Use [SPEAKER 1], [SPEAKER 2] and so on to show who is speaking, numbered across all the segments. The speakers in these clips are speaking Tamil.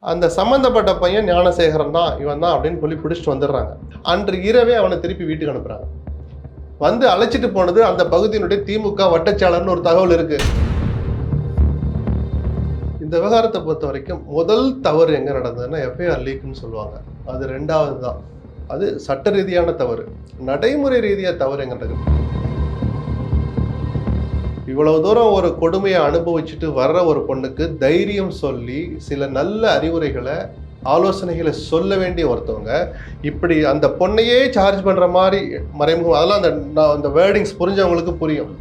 [SPEAKER 1] அந்த சம்பந்தப்பட்ட பையன் ஞானசேகரன் தான், இவன் தான் அப்படின்னு சொல்லி பிடிச்சிட்டு வந்துடுறாங்க. அன்று இரவே அவனை திருப்பி வீட்டுக்கு அனுப்புறாங்க. வந்து அழைச்சிட்டு போனது அந்த பகுதியினுடைய திமுக வட்டச்சாளர்னு ஒரு தகவல் இருக்கு. இந்த விவகாரத்தை பொறுத்த வரைக்கும் முதல் தவறு எங்க நடந்ததுன்னா எஃப்ஐஆர் லீக்னு சொல்லுவாங்க. அது ரெண்டாவது தான். அது சட்ட ரீதியான தவறு. நடைமுறை ரீதியா தவறு எங்க நடக்குது? இவ்வளவு தூரம் ஒரு கொடுமையை அனுபவிச்சுட்டு வர்ற ஒரு பொண்ணுக்கு தைரியம் சொல்லி சில நல்ல அறிவுரைகளை, ஆலோசனைகளை சொல்ல வேண்டிய ஒருத்தவங்க இப்படி அந்த பொண்ணையே சார்ஜ் பண்ற மாதிரி மறைமுகம், அதெல்லாம் அந்த வேர்டிங்ஸ் புரிஞ்சவங்களுக்கு புரியும்.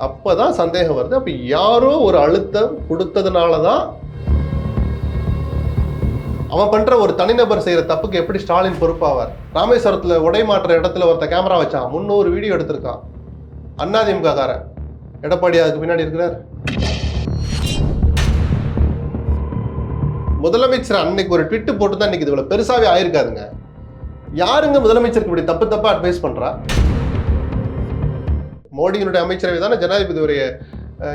[SPEAKER 1] அப்பதான் சந்தேகம் வருது. அப்ப யாரோ ஒரு அழுத்தம் கொடுத்ததுனால தான் அவன் பண்ற ஒரு தனிநபர் செய்யற தப்புக்கு எப்படி ஸ்டாலின் பொறுப்பாவார்? ராமேஸ்வரத்துல உடை மாற்ற இடத்துல ஒருத்த கேமரா வச்சான், 300 வீடியோ எடுத்திருக்கான். அதிமுக காரன் எடப்பாடி அதுக்கு பின்னாடி இருக்கிறார். முதலமைச்சர் அன்னைக்கு ஒரு ட்விட் போட்டு தான் இன்னைக்கு இவ்வளவு பெருசாவே ஆயிருக்காதுங்க. யாருங்க முதலமைச்சருக்கு இப்படி தப்பு தப்பா அட்வைஸ் பண்றா? மோடியினுடைய அமைச்சரவை தானே ஜனாதிபதி உரையை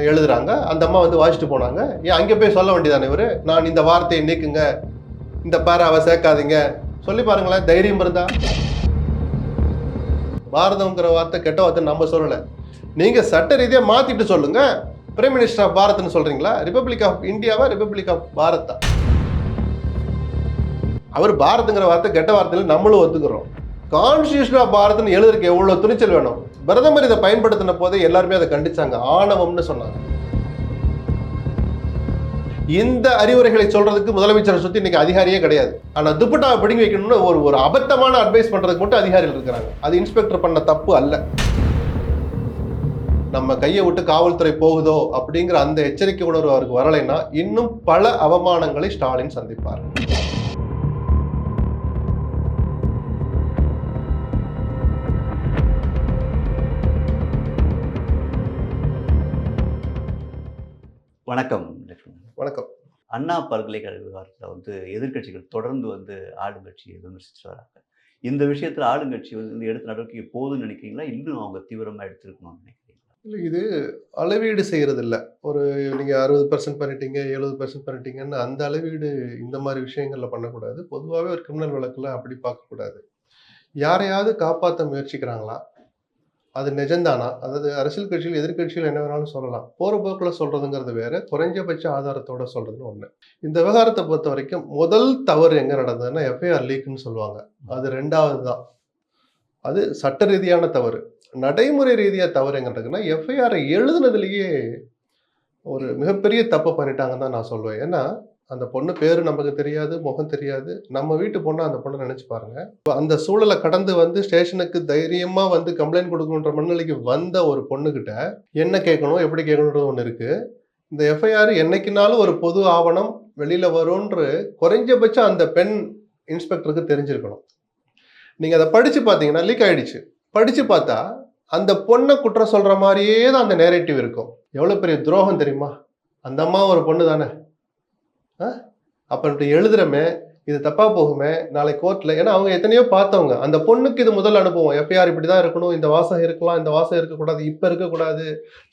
[SPEAKER 1] எழுதுறாங்க. அந்த அம்மா வந்து வாசிட்டு போனாங்க. ஏன் அங்கே போய் சொல்ல வேண்டியதானே இவரு, நான் இந்த வார்த்தையை நீக்குங்க, இந்த பேராவை சேர்க்காதீங்க சொல்லி பாருங்களேன், தைரியம் இருந்தா. பாரதம்ங்கிற வார்த்தை கெட்ட வார்த்தை நம்ம சொல்லல, நீங்க சட்ட ரீதியா மாத்திட்டு சொல்லுங்க. பிரைம் மினிஸ்டர் ஆஃப் பாரத்னு சொல்றீங்களா? ரிபப்ளிக் ஆஃப் இந்தியாவா ரிபப்ளிக் ஆஃப் பாரத்தா? அவர் பாரத்ங்கிற வார்த்தை கெட்ட வார்த்தையில நம்மளும் ஒத்துக்கிறோம். கான்ஸ்டியூஷன் ஆஃப் பாரத்னு எழுதுறதுக்கு எவ்வளவு துணிச்சல் வேணும்? பிரதமர் இதை பயன்படுத்தின போதே எல்லாருமே அதை கண்டிச்சாங்க, ஆணவம்னு சொன்னாங்க. இந்த அறிவுரைகளை சொல்றதுக்கு முதலமைச்சரை சுத்தி இன்னைக்கு அதிகாரியே கிடையாது. ஆனா துப்பட்டாவை பிடிங்கி வைக்கணும்னு ஒரு அபத்தமான அட்வைஸ் பண்றதுக்கு மட்டும் அதிகாரிகள் இருக்கிறாங்க. அது இன்ஸ்பெக்டர் பண்ண தப்பு அல்ல. நம்ம கையை விட்டு காவல்துறை போகுதோ அப்படிங்கிற அந்த எச்சரிக்கை உணர்வு அவருக்கு வரலைன்னா இன்னும் பல அவமானங்களை ஸ்டாலின் சந்திப்பார்.
[SPEAKER 2] வணக்கம்.
[SPEAKER 1] வணக்கம்.
[SPEAKER 2] அண்ணா பல்கலைக்கழக விவகாரத்தில் வந்து எதிர்க்கட்சிகள் தொடர்ந்து வந்து ஆளுங்கட்சியை விமர்சிச்சு வராங்க. இந்த விஷயத்துல ஆளுங்கட்சி வந்து எடுத்த நடவடிக்கை போதுன்னு நினைக்கிறீங்களா, இன்னும் அவங்க தீவிரமா எடுத்திருக்கணும்னு நினைக்கிறீங்களா?
[SPEAKER 1] இல்லை, இது அளவீடு செய்யறது இல்லை. ஒரு நீங்க 60% பண்ணிட்டீங்க, 70% பண்ணிட்டீங்கன்னு அந்த அளவீடு இந்த மாதிரி விஷயங்கள்ல பண்ணக்கூடாது. பொதுவாகவே ஒரு கிரிமினல் வழக்குல அப்படி பார்க்கக்கூடாது. யாரையாவது காப்பாற்ற முயற்சிக்கிறாங்களா, அது நிஜம்தானா? அதாவது அரசியல் கட்சிகள் எதிர்கட்சிகள் என்ன வேணாலும் சொல்லலாம். போற போக்குல சொல்றதுங்கிறது வேற, குறைஞ்சபட்ச ஆதாரத்தோட சொல்றதுன்னு ஒண்ணு. இந்த விவகாரத்தை பொறுத்த வரைக்கும் முதல் தவறு எங்க நடந்ததுன்னா எஃப்ஐஆர் லீக்னு சொல்லுவாங்க. அது ரெண்டாவது தான். அது சட்ட ரீதியான தவறு. நடைமுறை ரீதியா தவறு எங்க நடக்குதுன்னா எஃப்ஐஆர் எழுதுனதுலயே ஒரு மிகப்பெரிய தப்பு பண்ணிட்டாங்கன்னு தான் நான் சொல்லுவேன். ஏன்னா அந்த பொண்ணு பேரு நமக்கு தெரியாது, முகம் தெரியாது. நம்ம வீட்டு பொண்ணா அந்த பொண்ணை நினைச்சு பாருங்க. அந்த சூழலை கடந்து வந்து ஸ்டேஷனுக்கு தைரியமா வந்து கம்ப்ளைண்ட் கொடுக்கணுன்ற மனநிலைக்கு வந்த ஒரு பொண்ணுகிட்ட என்ன கேட்கணும், எப்படி கேட்கணுன்றது ஒண்ணு இருக்கு. இந்த எஃப்ஐஆர் என்னைக்குனாலும் ஒரு பொது ஆவணம் வெளியில வரும்ன்ற குறைஞ்சபட்சம் அந்த பெண் இன்ஸ்பெக்டருக்கு தெரிஞ்சிருக்கணும். நீங்க அதை படிச்சு பார்த்தீங்கன்னா லீக் ஆயிடுச்சு. படிச்சு பார்த்தா அந்த பொண்ணை குற்றம் சொல்ற மாதிரியே தான் அந்த நேரேட்டிவ் இருக்கும். எவ்வளவு பெரிய துரோகம் தெரியுமா? அந்த அம்மா ஒரு பொண்ணு தானே. அப்ப எழுதுறமே, இது தப்பா போகுமே நாளைக்கு கோர்ட்ல. ஏன்னா அவங்க எத்தனையோ பார்த்தவங்க. அந்த பொண்ணுக்கு இது முதல் அனுபவம். எஃப்ஐஆர் இப்படிதான் இருக்கணும், இந்த வாசகம் இருக்கலாம், இந்த வாசகம் இருக்கக்கூடாது, இப்ப இருக்கக்கூடாது,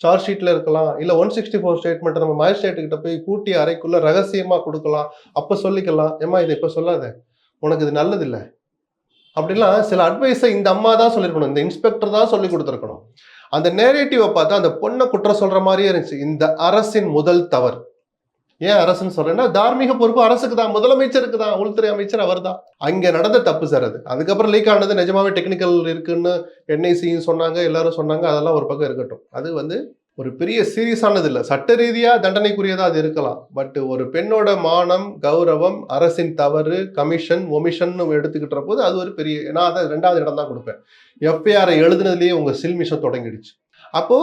[SPEAKER 1] சார்ஜ் ஷீட்ல இருக்கலாம், இல்ல 164 ஸ்டேட்மெண்ட் நம்ம மேஜிஸ்ட்ரேட் கிட்ட போய் பூட்டி அறைக்குள்ள ரகசியமா கொடுக்கலாம், அப்ப சொல்லிக்கலாம், ஏமா இதை இப்ப சொல்லாத, உனக்கு இது நல்லது இல்லை அப்படிலாம் சில அட்வைஸை இந்த அம்மா தான் சொல்லியிருக்கணும், இந்த இன்ஸ்பெக்டர் தான் சொல்லி கொடுத்துருக்கணும். அந்த நேரேட்டிவை பார்த்தா அந்த பொண்ணை குற்றம் சொல்ற மாதிரியே இருந்துச்சு. இந்த அரசின் முதல் தவறு. ஏன் அரசுன்னு சொல்றேன்னா, தார்மீக பொறுப்பு அரசுக்கு தான், முதலமைச்சருக்கு தான், உள்துறை அமைச்சர் அவர் தான். அங்க நடந்த தப்பு சார் அது. அதுக்கப்புறம் லீக் ஆனது நிஜமாவே டெக்னிக்கல் இருக்குன்னு என்ஐசியும் சொன்னாங்க, எல்லாரும் சொன்னாங்க. அதெல்லாம் ஒரு பக்கம் இருக்கட்டும். அது வந்து ஒரு பெரிய சீரியஸானது இல்லை. சட்ட ரீதியா தண்டனைக்குரியதா அது இருக்கலாம். பட் ஒரு பெண்ணோட மானம், கௌரவம், அரசின் தவறு, கமிஷன், ஒமிஷன் எடுத்துக்கிட்ட போது அது ஒரு பெரிய, நான் அதை 2வது இடம் தான் கொடுப்பேன். எஃப்ஐஆர் எழுதுனதுலயே உங்க சில்மிஷம் தொடங்கிடுச்சு. அப்போ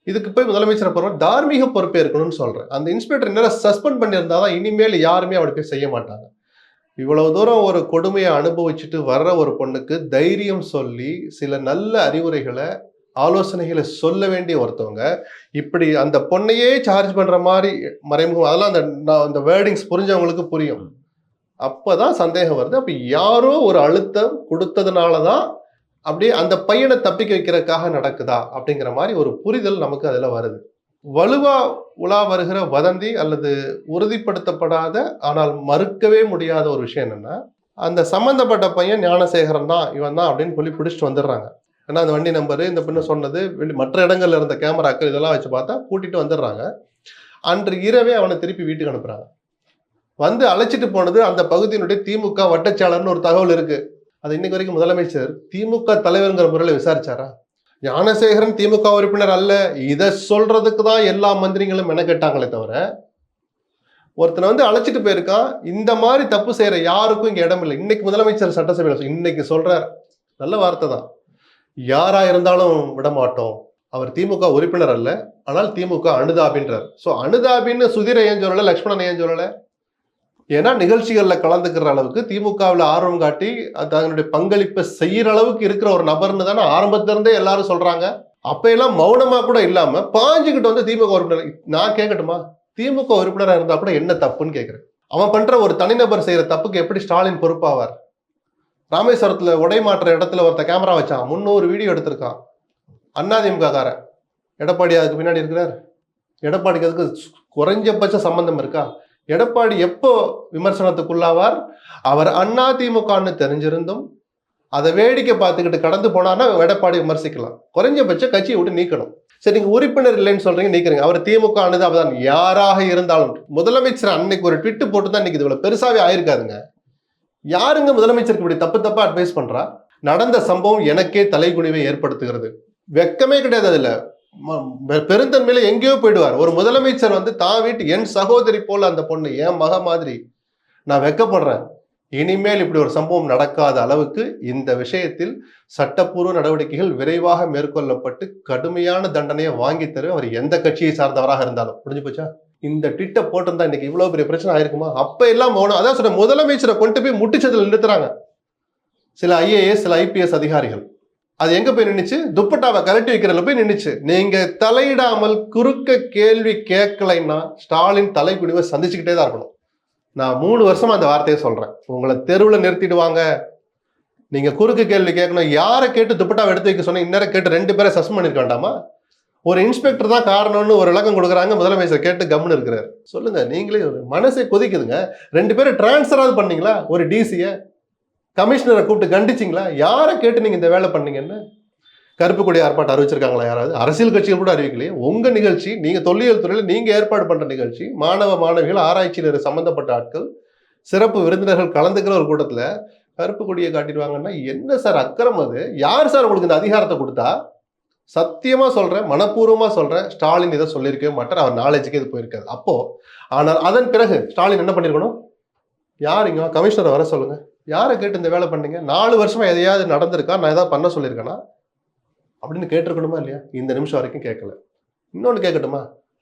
[SPEAKER 1] இதுக்கு போய் முதலமைச்சர் பொறுப்பு, தார்மீக பொறுப்பே இருக்கணும்னு சொல்றேன். அந்த இன்ஸ்பெக்டர் நேரம் சஸ்பெண்ட் பண்ணியிருந்தாதான் இனிமேல் யாருமே அப்படி போய் செய்ய மாட்டாங்க. இவ்வளவு தூரம் ஒரு கொடுமையை அனுபவிச்சுட்டு வர்ற ஒரு பொண்ணுக்கு தைரியம் சொல்லி சில நல்ல அறிவுரைகளை, ஆலோசனைகளை சொல்ல வேண்டிய ஒருத்தவங்க இப்படி அந்த பொண்ணையே சார்ஜ் பண்ற மாதிரி மறைமுகம், அதெல்லாம் அந்த வேர்டிங்ஸ் புரிஞ்சவங்களுக்கு புரியும். அப்பதான் சந்தேகம் வருது. அப்ப யாரோ ஒரு அழுத்தம் கொடுத்ததுனாலதான் அப்படியே அந்த பையனை தப்பிக்க வைக்கிறதுக்காக நடக்குதா அப்படிங்கிற மாதிரி ஒரு புரிதல் நமக்கு அதுல வருது. வலுவா உலா வருகிற வதந்தி அல்லது உறுதிப்படுத்தப்படாத ஆனால் மறுக்கவே முடியாத ஒரு விஷயம் என்னன்னா, அந்த சம்பந்தப்பட்ட பையன் ஞானசேகரன் தான், இவன் தான் அப்படின்னு சொல்லி பிடிச்சிட்டு வந்துடுறாங்க. ஏன்னா அந்த வண்டி நம்பரு, இந்த பெண்ணு சொன்னது, மற்ற இடங்கள்ல இருந்த கேமராக்கள் இதெல்லாம் வச்சு பார்த்தா கூட்டிட்டு வந்துடுறாங்க. அன்று இரவே அவனை திருப்பி வீட்டுக்கு அனுப்புறாங்க. வந்து அழைச்சிட்டு போனது அந்த பகுதியினுடைய திமுக வட்டச்சாளர்னு ஒரு தகவல் இருக்கு. அது இன்னைக்கு வரைக்கும் முதலமைச்சர் திமுக தலைவர்ங்கிற முறையில் விசாரிச்சாரா? ஞானசேகரன் திமுக உறுப்பினர் அல்ல, இதை சொல்றதுக்கு தான் எல்லா மந்திரிகளும் மெனக்கெட்டாங்களே தவிர, ஒருத்தனை வந்து அழைச்சிட்டு போயிருக்கான். இந்த மாதிரி தப்பு செய்யற யாருக்கும் இங்க இடம் இல்லை. இன்னைக்கு முதலமைச்சர் சட்டசபையில் இன்னைக்கு சொல்றார், நல்ல வார்த்தை தான், யாரா இருந்தாலும் விட மாட்டோம். அவர் திமுக உறுப்பினர் அல்ல, ஆனால் திமுக அனுதாபின்றார். சோ அனுதாபின்னு சுதீரை ஏன் சொல்லல, லட்சுமணன் ஏன் சொல்லல? ஏன்னா நிகழ்ச்சிகள்ல கலந்துக்கிற அளவுக்கு திமுகவில் ஆர்வம் காட்டி தன்னுடைய பங்களிப்பை செய்யற அளவுக்கு இருக்கிற ஒரு நபர்னு தானே ஆரம்பத்துல இருந்தே எல்லாரும் சொல்றாங்க. அப்ப எல்லாம் மௌனமா கூட இல்லாம பாஞ்சுக்கிட்டு வந்து திமுக உறுப்பினர். நான் கேட்கட்டுமா, திமுக உறுப்பினரா இருந்தா கூட என்ன தப்புன்னு கேட்கிறேன். அவன் பண்ற ஒரு தனிநபர் செய்யற தப்புக்கு எப்படி ஸ்டாலின் பொறுப்பாவார்? ராமேஸ்வரத்துல உடை மாற்ற இடத்துல ஒருத்த கேமரா வச்சான், 300 வீடியோ எடுத்திருக்கான். அதிமுக காரன் எடப்பாடி அதுக்கு பின்னாடி இருக்கிறார். எடப்பாடிக்கு அதுக்கு குறைஞ்சபட்ச சம்பந்தம் இருக்கா? எடப்பாடி எப்போ விமர்சனத்துக்குள்ளாவார்? அவர் அதிமுகன்னு தெரிஞ்சிருந்தும் அதை வேடிக்கை பார்த்துக்கிட்டு கடந்து போனான்னா எடப்பாடி விமர்சிக்கலாம். குறைஞ்சபட்ச கட்சியை விட்டு நீக்கணும். சரி, நீங்க உறுப்பினர் இல்லைன்னு சொல்றீங்க, நீக்கிறீங்க. அவர் திமுக அனுதாபதான் யாராக இருந்தாலும். முதலமைச்சர் அன்னைக்கு ஒரு ட்விட் போட்டு தான் இன்னைக்கு இவ்வளவு பெருசாவே ஆயிருக்காதுங்க. யாருங்க முதலமைச்சருக்கு இப்படி தப்பு தப்பா அட்வைஸ் பண்றா? நடந்த சம்பவம் எனக்கே தலைகுனிவை ஏற்படுத்துகிறது. வெக்கமே கிடையாது. அதுல பெருந்தன்மையில எங்கேயோ போயிடுவார். ஒரு முதலமைச்சர் வந்து தான் வீட்டு என் சகோதரி போல அந்த பொண்ணு, என் மக மாதிரி, நான் வெக்கப்படுறேன். இனிமேல் இப்படி ஒரு சம்பவம் நடக்காத அளவுக்கு இந்த விஷயத்தில் சட்டப்பூர்வ நடவடிக்கைகள் விரைவாக மேற்கொள்ளப்பட்டு கடுமையான தண்டனையை வாங்கி தருவேன், அவர் எந்த கட்சியை சார்ந்தவராக இருந்தாலும். புரிஞ்சு போச்சா? இந்த ட்விட்டை போட்டிருந்தா இன்னைக்கு இவ்வளவு பெரிய பிரச்சனை ஆயிருக்குமா? அப்ப எல்லாம் மௌனம். அதான் சொல்ற, முதலமைச்சரை கொண்டு போய் முட்டுச்சதில் நிறுத்துறாங்க சில ஐஏஎஸ், சில ஐபிஎஸ் அதிகாரிகள். அது எங்க போய் நின்னுச்சு? துப்பட்டாவை கலட்டி வைக்கிறதுல போய் நின்னுச்சு. நீங்க தலையிடாமல் குறுக்க கேள்வி கேட்கலைன்னா ஸ்டாலின் தலைக்குடிவை சந்திச்சுக்கிட்டே தான் இருக்கணும். நான் 3 வருஷமா அந்த வார்த்தையை சொல்றேன். உங்களை தெருவில் நிறுத்திடுவாங்க, நீங்க குறுக்கு கேள்வி கேட்கணும். யாரை கேட்டு துப்பட்டாவை எடுத்து வைக்க சொன்ன? இந்நேரம் கேட்டு 2 பேரை சஸ்பெண்ட் பண்ணிருக்க வேண்டாமா? ஒரு இன்ஸ்பெக்டர் தான் காரணம்னு ஒரு விளக்கம் கொடுக்குறாங்க, முதலமைச்சர் கேட்டு கம்னு இருக்கிறாரு. சொல்லுங்க, நீங்களே மனசை கொதிக்குதுங்க. 2 பேரும் டிரான்ஸ்ஃபராது பண்ணீங்களா? ஒரு டிசியை, கமிஷனரை கூப்பிட்டு கண்டிச்சிங்களா? யாரை கேட்டு நீங்க இந்த வேலை பண்ணீங்கன்னு? கருப்பு கொடி ஆர்ப்பாட்டம் அறிவிச்சிருக்காங்களா யாராவது? அரசியல் கட்சிகள் கூட அறிவிக்கலையே. உங்க நிகழ்ச்சி, நீங்க தொல்லியல் துறையில நீங்க ஏற்பாடு பண்ற நிகழ்ச்சி, மாணவ மாணவிகள், ஆராய்ச்சியில் சம்பந்தப்பட்ட ஆட்கள், சிறப்பு விருந்தினர்கள் கலந்துக்கிற ஒரு கூட்டத்துல கருப்பு கொடியை காட்டிடுவாங்கன்னா என்ன சார் அக்கிரம் அது? யார் சார் உங்களுக்கு இந்த அதிகாரத்தை கொடுத்தா? சத்தியமா சொல்றேன், மனப்பூர்வமா சொல்றேன், ஸ்டாலின் இதை சொல்லியிருக்கவே மாட்டார். அவர் நாலேஜுக்கு இது போயிருக்காது. அப்போ ஆனால் அதன் பிறகு ஸ்டாலின் என்ன பண்ணிருக்கணும்? யாருங்க கமிஷனரை வர சொல்லுங்க. யாரை கேட்டு இந்த வேலை பண்ணீங்க? 4 வருஷமா எதையாவது நடந்திருக்கா? நான் ஏதாவது பண்ண சொல்லியிருக்கேனா அப்படின்னு கேட்டிருக்கணுமா இல்லையா? இந்த நிமிஷம் வரைக்கும் கேட்கல. இன்னொன்னு கேட்கட்டுமா?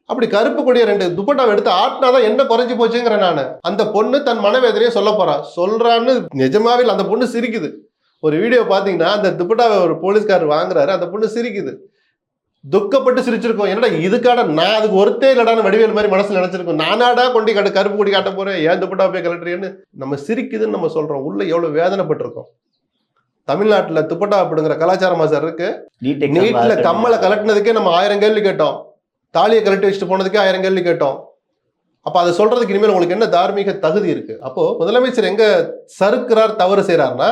[SPEAKER 1] அப்படி கருப்பு கொடிய 2 துப்பட்டாவை எடுத்து ஆட்டினாதான் என்ன குறைஞ்சு போச்சுங்கிறேன் நான். அந்த பொண்ணு தன் மனவேதனையை சொல்ல போறா. சொல்றான்னு நிஜமாவே அந்த பொண்ணு சிரிக்குது. ஒரு வீடியோ பாத்தீங்கன்னா அந்த துப்பட்டாவை ஒரு போலீஸ்காரர் வாங்குறாரு, அந்த பொண்ணு சிரிக்குது. துக்கப்பட்டு சிரிச்சிருக்கோம். என்னடா இதுக்கான நான் அதுக்கு ஒருத்தே இல்லடான்னு வடிவேல் மாதிரி மனசுல நினைச்சிருக்கோம். நானாடா கொண்டு கருப்பு கொடி காட்ட போறேன், ஏன் துப்பட்டா போய் கலட்டுறேன்னு நம்ம சிரிக்குதுன்னு நம்ம சொல்றோம். உள்ள எவ்வளவு வேதனைப்பட்டிருக்கோம். தமிழ்நாட்டுல துப்பட்டா அப்படிங்கிற கலாச்சாரமா சார் இருக்கு. நீட்ல கம்மலை கலட்டினதுக்கே நம்ம 1000 கேள்வி கேட்டோம். தாலியை கலட்டி வச்சுட்டு போனதுக்கே 1000 கேள்வி கேட்டோம். அப்ப அதை சொல்றதுக்கு இனிமேல் உங்களுக்கு என்ன தார்மீக தகுதி இருக்கு? அப்போ முதலமைச்சர் எங்க சறுக்கிறார், தவறு செய்யறாருன்னா,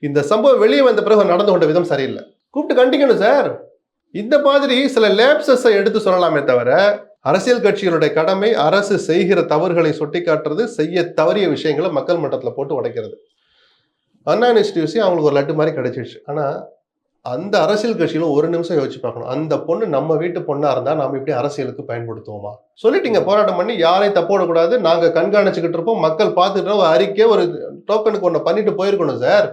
[SPEAKER 1] இந்த சம்பவம் வெளியே வந்த பிறகு நடந்து கொண்ட விதம் சரியில்லை. கூப்பிட்டு கண்டிக்கணும் சார். இந்த மாதிரி சில லேப்சஸை எடுத்து சொல்லலாமே தவிர, அரசியல் கட்சிகளுடைய கடமை அரசு செய்கிற தவறுகளை சுட்டி காட்டுறது, செய்ய தவறிய விஷயங்களை மக்கள் மன்றத்தில் போட்டு உடைக்கிறது. அண்ணா யூனிவர்சிட்டி அவங்களுக்கு ஒரு லட்டு மாதிரி கிடைச்சிடுச்சு. ஆனா அந்த அரசியல் கட்சியிலும் ஒரு நிமிஷம் யோசிச்சு பார்க்கணும். அந்த பொண்ணு நம்ம வீட்டு பொண்ணா இருந்தா நாம இப்படி அரசியலுக்கு பயன்படுத்துவோமா? சொல்லிட்டீங்க, போராட்டம் பண்ணி யாரையும் தப்போடக்கூடாது, நாங்க கண்காணிச்சுக்கிட்டு இருப்போம், மக்கள் பார்த்துட்டு ஒரு அறிக்கை, ஒரு டோக்கனுக்கு ஒண்ணு பண்ணிட்டு போயிருக்கணும் சார்.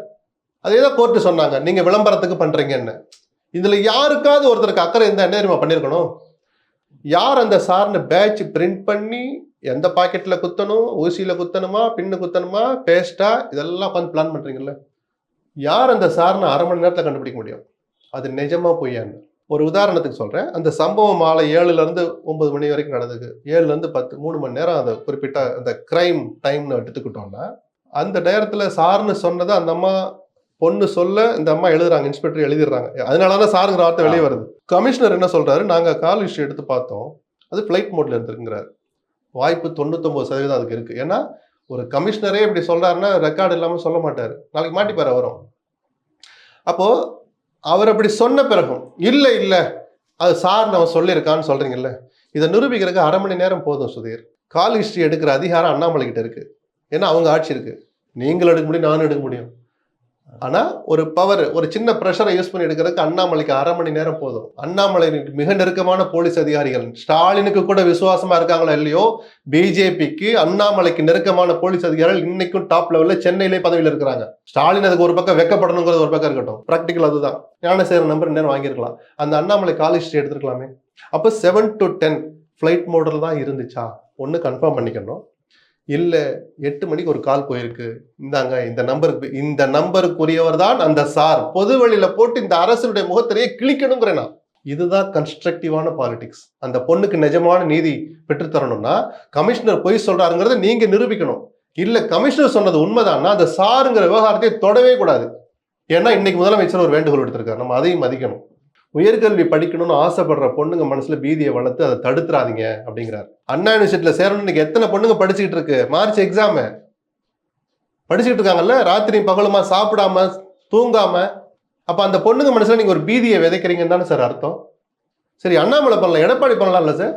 [SPEAKER 1] அதேதான் கோர்ட்டு சொன்னாங்க, நீங்க விளம்பரத்துக்கு பண்றீங்கன்னு. இதுல யாருக்காவது ஒருத்தருக்கு அக்கறை இருந்தா என்ன தெரியுமா பண்ணிருக்கணும்? யார் அந்த சார்னு பேட்ச் பிரிண்ட் பண்ணி எந்த பாக்கெட்ல குத்தணும், ஊசியில குத்தணுமா, பின்னு குத்தணுமா, பேஸ்டா, இதெல்லாம் உட்காந்து பிளான் பண்றீங்கல்ல, யார் அந்த சார்னு 1/2 மணி நேரத்தில் கண்டுபிடிக்க முடியும். அது நிஜமா பொய்யான்னு ஒரு உதாரணத்துக்கு சொல்றேன். அந்த சம்பவம் மாலை 7ல இருந்து 9 மணி வரைக்கும் நடந்தது. 7ல இருந்து 10, 3 மணி நேரம் அதை குறிப்பிட்ட அந்த கிரைம் டைம்னு எடுத்துக்கிட்டோம்னா, அந்த நேரத்துல சார்னு சொன்னதை அந்த அம்மா பொண்ணு சொல்ல இந்த அம்மா எழுதுறாங்க, இன்ஸ்பெக்டர் எழுதிடுறாங்க. அதனாலதான் சாருங்கிற வார்த்தை வெளியே வருது. கமிஷனர் என்ன சொல்றாரு, நாங்க கால் ஹிஸ்டரி எடுத்து பார்த்தோம், அது ஃப்ளைட் மோட்ல இருந்திருக்குங்கிறார். வாய்ப்பு 99% அதுக்கு இருக்கு. ஏன்னா ஒரு கமிஷனரே இப்படி சொல்றாருன்னா ரெக்கார்டு இல்லாம சொல்ல மாட்டாரு. நாளைக்கு மாட்டிப்பாரு அவரும். அப்போ அவர் அப்படி சொன்ன பிறகும் இல்ல இல்ல அது சார் நம்ம சொல்லியிருக்கான்னு சொல்றீங்கல்ல, இதை நிரூபிக்கிறதுக்கு 1/2 மணி நேரம் போதும் சுதீர். கால் ஹிஸ்டரி எடுக்கிற அதிகாரம் அண்ணாமலை கிட்ட இருக்கு. ஏன்னா அவங்க ஆட்சி இருக்கு. நீங்கள் எடுக்க முடியும், நானும் எடுக்க முடியும். ஆனா ஒரு பவர், ஒரு சின்ன பிரஷரை யூஸ் பண்ணி எடுக்கிறதுக்கு அண்ணாமலைக்கு 1/2 மணி நேரம் போதும். அண்ணாமலை மிக நெருக்கமான போலீஸ் அதிகாரிகள், ஸ்டாலினுக்கு கூட விசுவாசமா இருக்காங்களா இல்லையோ, பிஜேபிக்கு அண்ணாமலைக்கு நெருக்கமான போலீஸ் அதிகாரிகள் இன்னைக்கும் டாப் லெவல்ல சென்னையிலே பதவியில் இருக்கிறாங்க. ஸ்டாலின் அதுக்கு ஒரு பக்கம் வெக்கப்படணுங்கிறது ஒரு பக்கம் இருக்கட்டும், பிராக்டிகல் அதுதான். ஞானசேகரன் நம்பர் நேரம் வாங்கியிருக்கலாம், அந்த அண்ணாமலை கால் ஹிஸ்டரி எடுத்துருக்கலாமே. அப்ப 7 to 10 ஃபிளைட் மோடல் தான் இருந்துச்சா ஒன்னு கன்ஃபார்ம் பண்ணிக்கணும். இல்ல 8 மணிக்கு ஒரு கால் போயிருக்கு, இந்தாங்க இந்த நம்பருக்குரியவர் தான் அந்த சார், பொது வழியில போட்டு இந்த அரசுடைய முகத்திலேயே கிழிக்கணுங்கிறேன். இதுதான் கன்ஸ்ட்ரக்டிவான பாலிடிக்ஸ். அந்த பொண்ணுக்கு நிஜமான நீதி பெற்றுத்தரணும்னா கமிஷனர் பொய் சொல்றாருங்கிறத நீங்க நிரூபிக்கணும். இல்ல கமிஷனர் சொன்னது உண்மைதான்னா அந்த சாருங்கிற விவகாரத்தை தொடவே கூடாது. ஏன்னா இன்னைக்கு முதலமைச்சர் ஒரு வேண்டுகோள் எடுத்திருக்காரு, நம்ம அதையும் மதிக்கணும். உயர்கல்வி படிக்கணும்னு ஆசைப்படுற பொண்ணுங்க மனசுல பீதியை வளர்த்து அதை தடுத்துறாதீங்க அப்படிங்கிறார். அண்ணா யூனிவர்சிட்டியில சேரணும் எத்தனை பொண்ணுங்க படிச்சுக்கிட்டு இருக்கு, மார்ச் எக்ஸாம் படிச்சுக்கிட்டு இருக்காங்கல்ல, ராத்திரி பகலுமா சாப்பிடாம தூங்காம. அப்ப அந்த பொண்ணுங்க மனசுல நீங்க ஒரு பீதியை விதைக்கிறீங்கன்னு தானே சார் அர்த்தம். சரி அண்ணாமலை பண்ணலாம், எடப்பாடி பண்ணலாம் இல்ல சார்,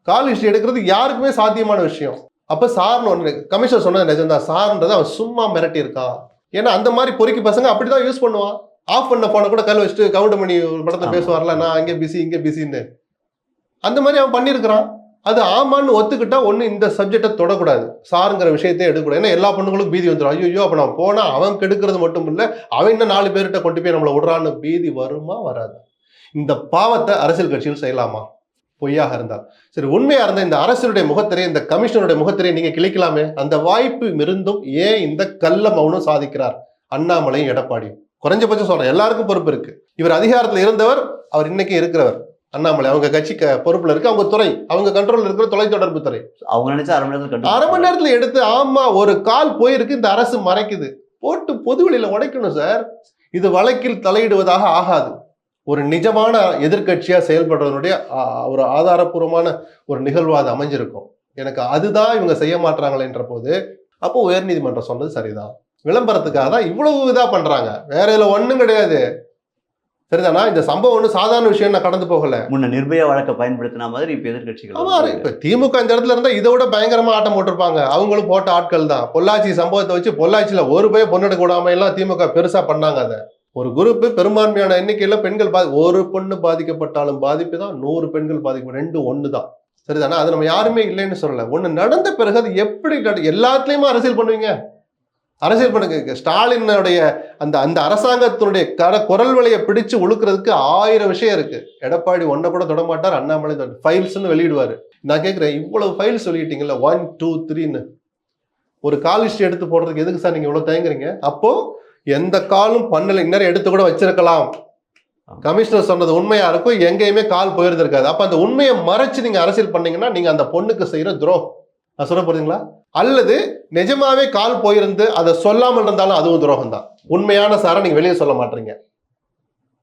[SPEAKER 1] கால் ஹிஸ்டரி எடுக்கிறது யாருக்குமே சாத்தியமான விஷயம். அப்ப சார்னு ஒன்று கமிஷனர் சொன்னது நிஜம்தான், சார்ன்றது அவன் சும்மா மிரட்டி இருக்கான். ஏன்னா அந்த மாதிரி பொறுக்கி பசங்க அப்படிதான் யூஸ் பண்ணுவான். ஆஃப் பண்ண போன கூட கல் வச்சுட்டு கவுண்டமணி ஒரு படத்தை பேசுவார்ல, நான் அங்கே பிஸி இங்கே பிஸின்னு, அந்த மாதிரி அவன் பண்ணியிருக்கிறான். அது ஆமான்னு ஒத்துக்கிட்டா ஒன்று இந்த சப்ஜெக்டை தொடக்கூடாது, சாருங்கிற விஷயத்தை எடுக்கக்கூடாது. ஏன்னா எல்லா பொண்ணுங்களுக்கும் பீதி வந்துடும், ஐயோ அப்போ நான் போனால் அவன் கெடுக்கிறது மட்டும் இல்லை, அவன் இன்னும் 4 பேர்கிட்ட கொண்டு போய் நம்மளை விடுறான்னு பீதி வருமா வராது. இந்த பாவத்தை அரசியல் கட்சிகள் செய்யலாமா பொய்யாக இருந்தால்? சரி உண்மையா இருந்தால் இந்த அரசியலுடைய முகத்திரையை, இந்த கமிஷனருடைய முகத்திரையை நீங்க கிளிக்கலாமே. அந்த வாய்ப்பு இருந்தும் ஏன் இந்த கள்ள மௌனம் சாதிக்கிறார் அண்ணாமலையும் எடப்பாடியும்? குறைஞ்சபட்சம் சொல்றேன், எல்லாருக்கும் பொறுப்பு இருக்கு. இவர் அதிகாரத்தில் இருந்தவர், அவர் இன்னைக்கு இருக்கிறவர். அண்ணாமலை அவங்க கட்சி பொறுப்புல இருக்கு, அவங்க துறை, அவங்க கண்ட்ரோல் இருக்கிற தொலைத்தொடர்பு துறை.
[SPEAKER 2] அவங்க நினைச்சா
[SPEAKER 1] 1/2 மணி நேரத்துல எடுத்து, ஆமா ஒரு கால் போயிருக்கு, இந்த அரசு மறைக்குது, போட்டு பொதுவெளியில உடைக்கணும் சார். இது வழக்கில் தலையிடுவதாக ஆகாது. ஒரு நிஜமான எதிர்கட்சியா செயல்படுறதனுடைய ஒரு ஆதாரபூர்வமான ஒரு நிகழ்வாது அமைஞ்சிருக்கும். எனக்கு அதுதான் இவங்க செய்ய மாட்டாங்களேன்ற போது, அப்போ உயர்நீதிமன்றம் சொன்னது சரிதான். விளம்பரத்துக்காக தான் இவ்வளவு இதா பண்றாங்க, வேற இதுல ஒண்ணும் கிடையாது. சரிதானா? இந்த சம்பவம் ஒண்ணு சாதாரண விஷயம், நான் கடந்து போகல.
[SPEAKER 2] முன்ன நிர்பயா வழக்கை பயன்படுத்தின மாதிரி இப்ப எதிர்கட்சிகள்.
[SPEAKER 1] இப்ப திமுக இந்த இடத்துல இருந்தா இதை விட பயங்கரமா ஆட்டம் போட்டிருப்பாங்க. அவங்களும் போட்ட ஆட்கள் தான். பொள்ளாச்சி சம்பவத்தை வச்சு பொள்ளாச்சியில ஒரு போய் பொண்ணெடுக்க விடாம எல்லாம் திமுக பெருசா பண்ணாங்க. அதை ஒரு குரூப் பெரும்பான்மையான எண்ணிக்கையில பெண்கள் ஒரு பொண்ணு பாதிக்கப்பட்டாலும் பாதிப்பு தான், 100 பெண்கள் பாதிக்கப்படும், 2 ஒண்ணு தான். சரிதானா? அது நம்ம யாருமே இல்லைன்னு சொல்லல. ஒண்ணு நடந்த பிறகு அது எப்படி எல்லாத்துலயுமே அரசியல் பண்ணுவீங்க? அரசியல் பண்ணுங்க. ஸ்டாலினுடைய அந்த அரசாங்கத்தினுடைய குரல் வலையை பிடிச்சு உழுக்கிறதுக்கு 1000 விஷயம் இருக்கு. எடப்பாடி ஒன்ன கூட தொட மாட்டார், அண்ணாமலை ஃபைல்ஸ்ன்னு வெளியிடுவாரு. நான் கேட்கிறேன், இவ்வளவு ஃபைல்ஸ் வெளியிட்டீங்கல்ல 1 2 3ன்னு, ஒரு கால் ஹிஸ்டரி எடுத்து போடுறதுக்கு எதுக்கு சார் நீங்க இவ்வளவு தயங்குறீங்க? அப்போ எந்த காலும் பண்ணல, இன்னும் எடுத்து கூட வச்சிருக்கலாம். கமிஷனர் சொன்னது உண்மையா இருக்கும், எங்கேயுமே கால் போயிருந்திருக்காது. அப்ப அந்த உண்மையை மறைச்சு நீங்க அரசியல் பண்ணீங்கன்னா நீங்க அந்த பொண்ணுக்கு செய்யற துரோகம். நான் சொல்ல போறீங்களா? அல்லது நிஜமாவே கால் போயிருந்து அதை சொல்லாமல் இருந்தாலும் அதுவும் துரோகம் தான். உண்மையான சாரை நீங்க வெளியே சொல்ல மாட்டீங்க.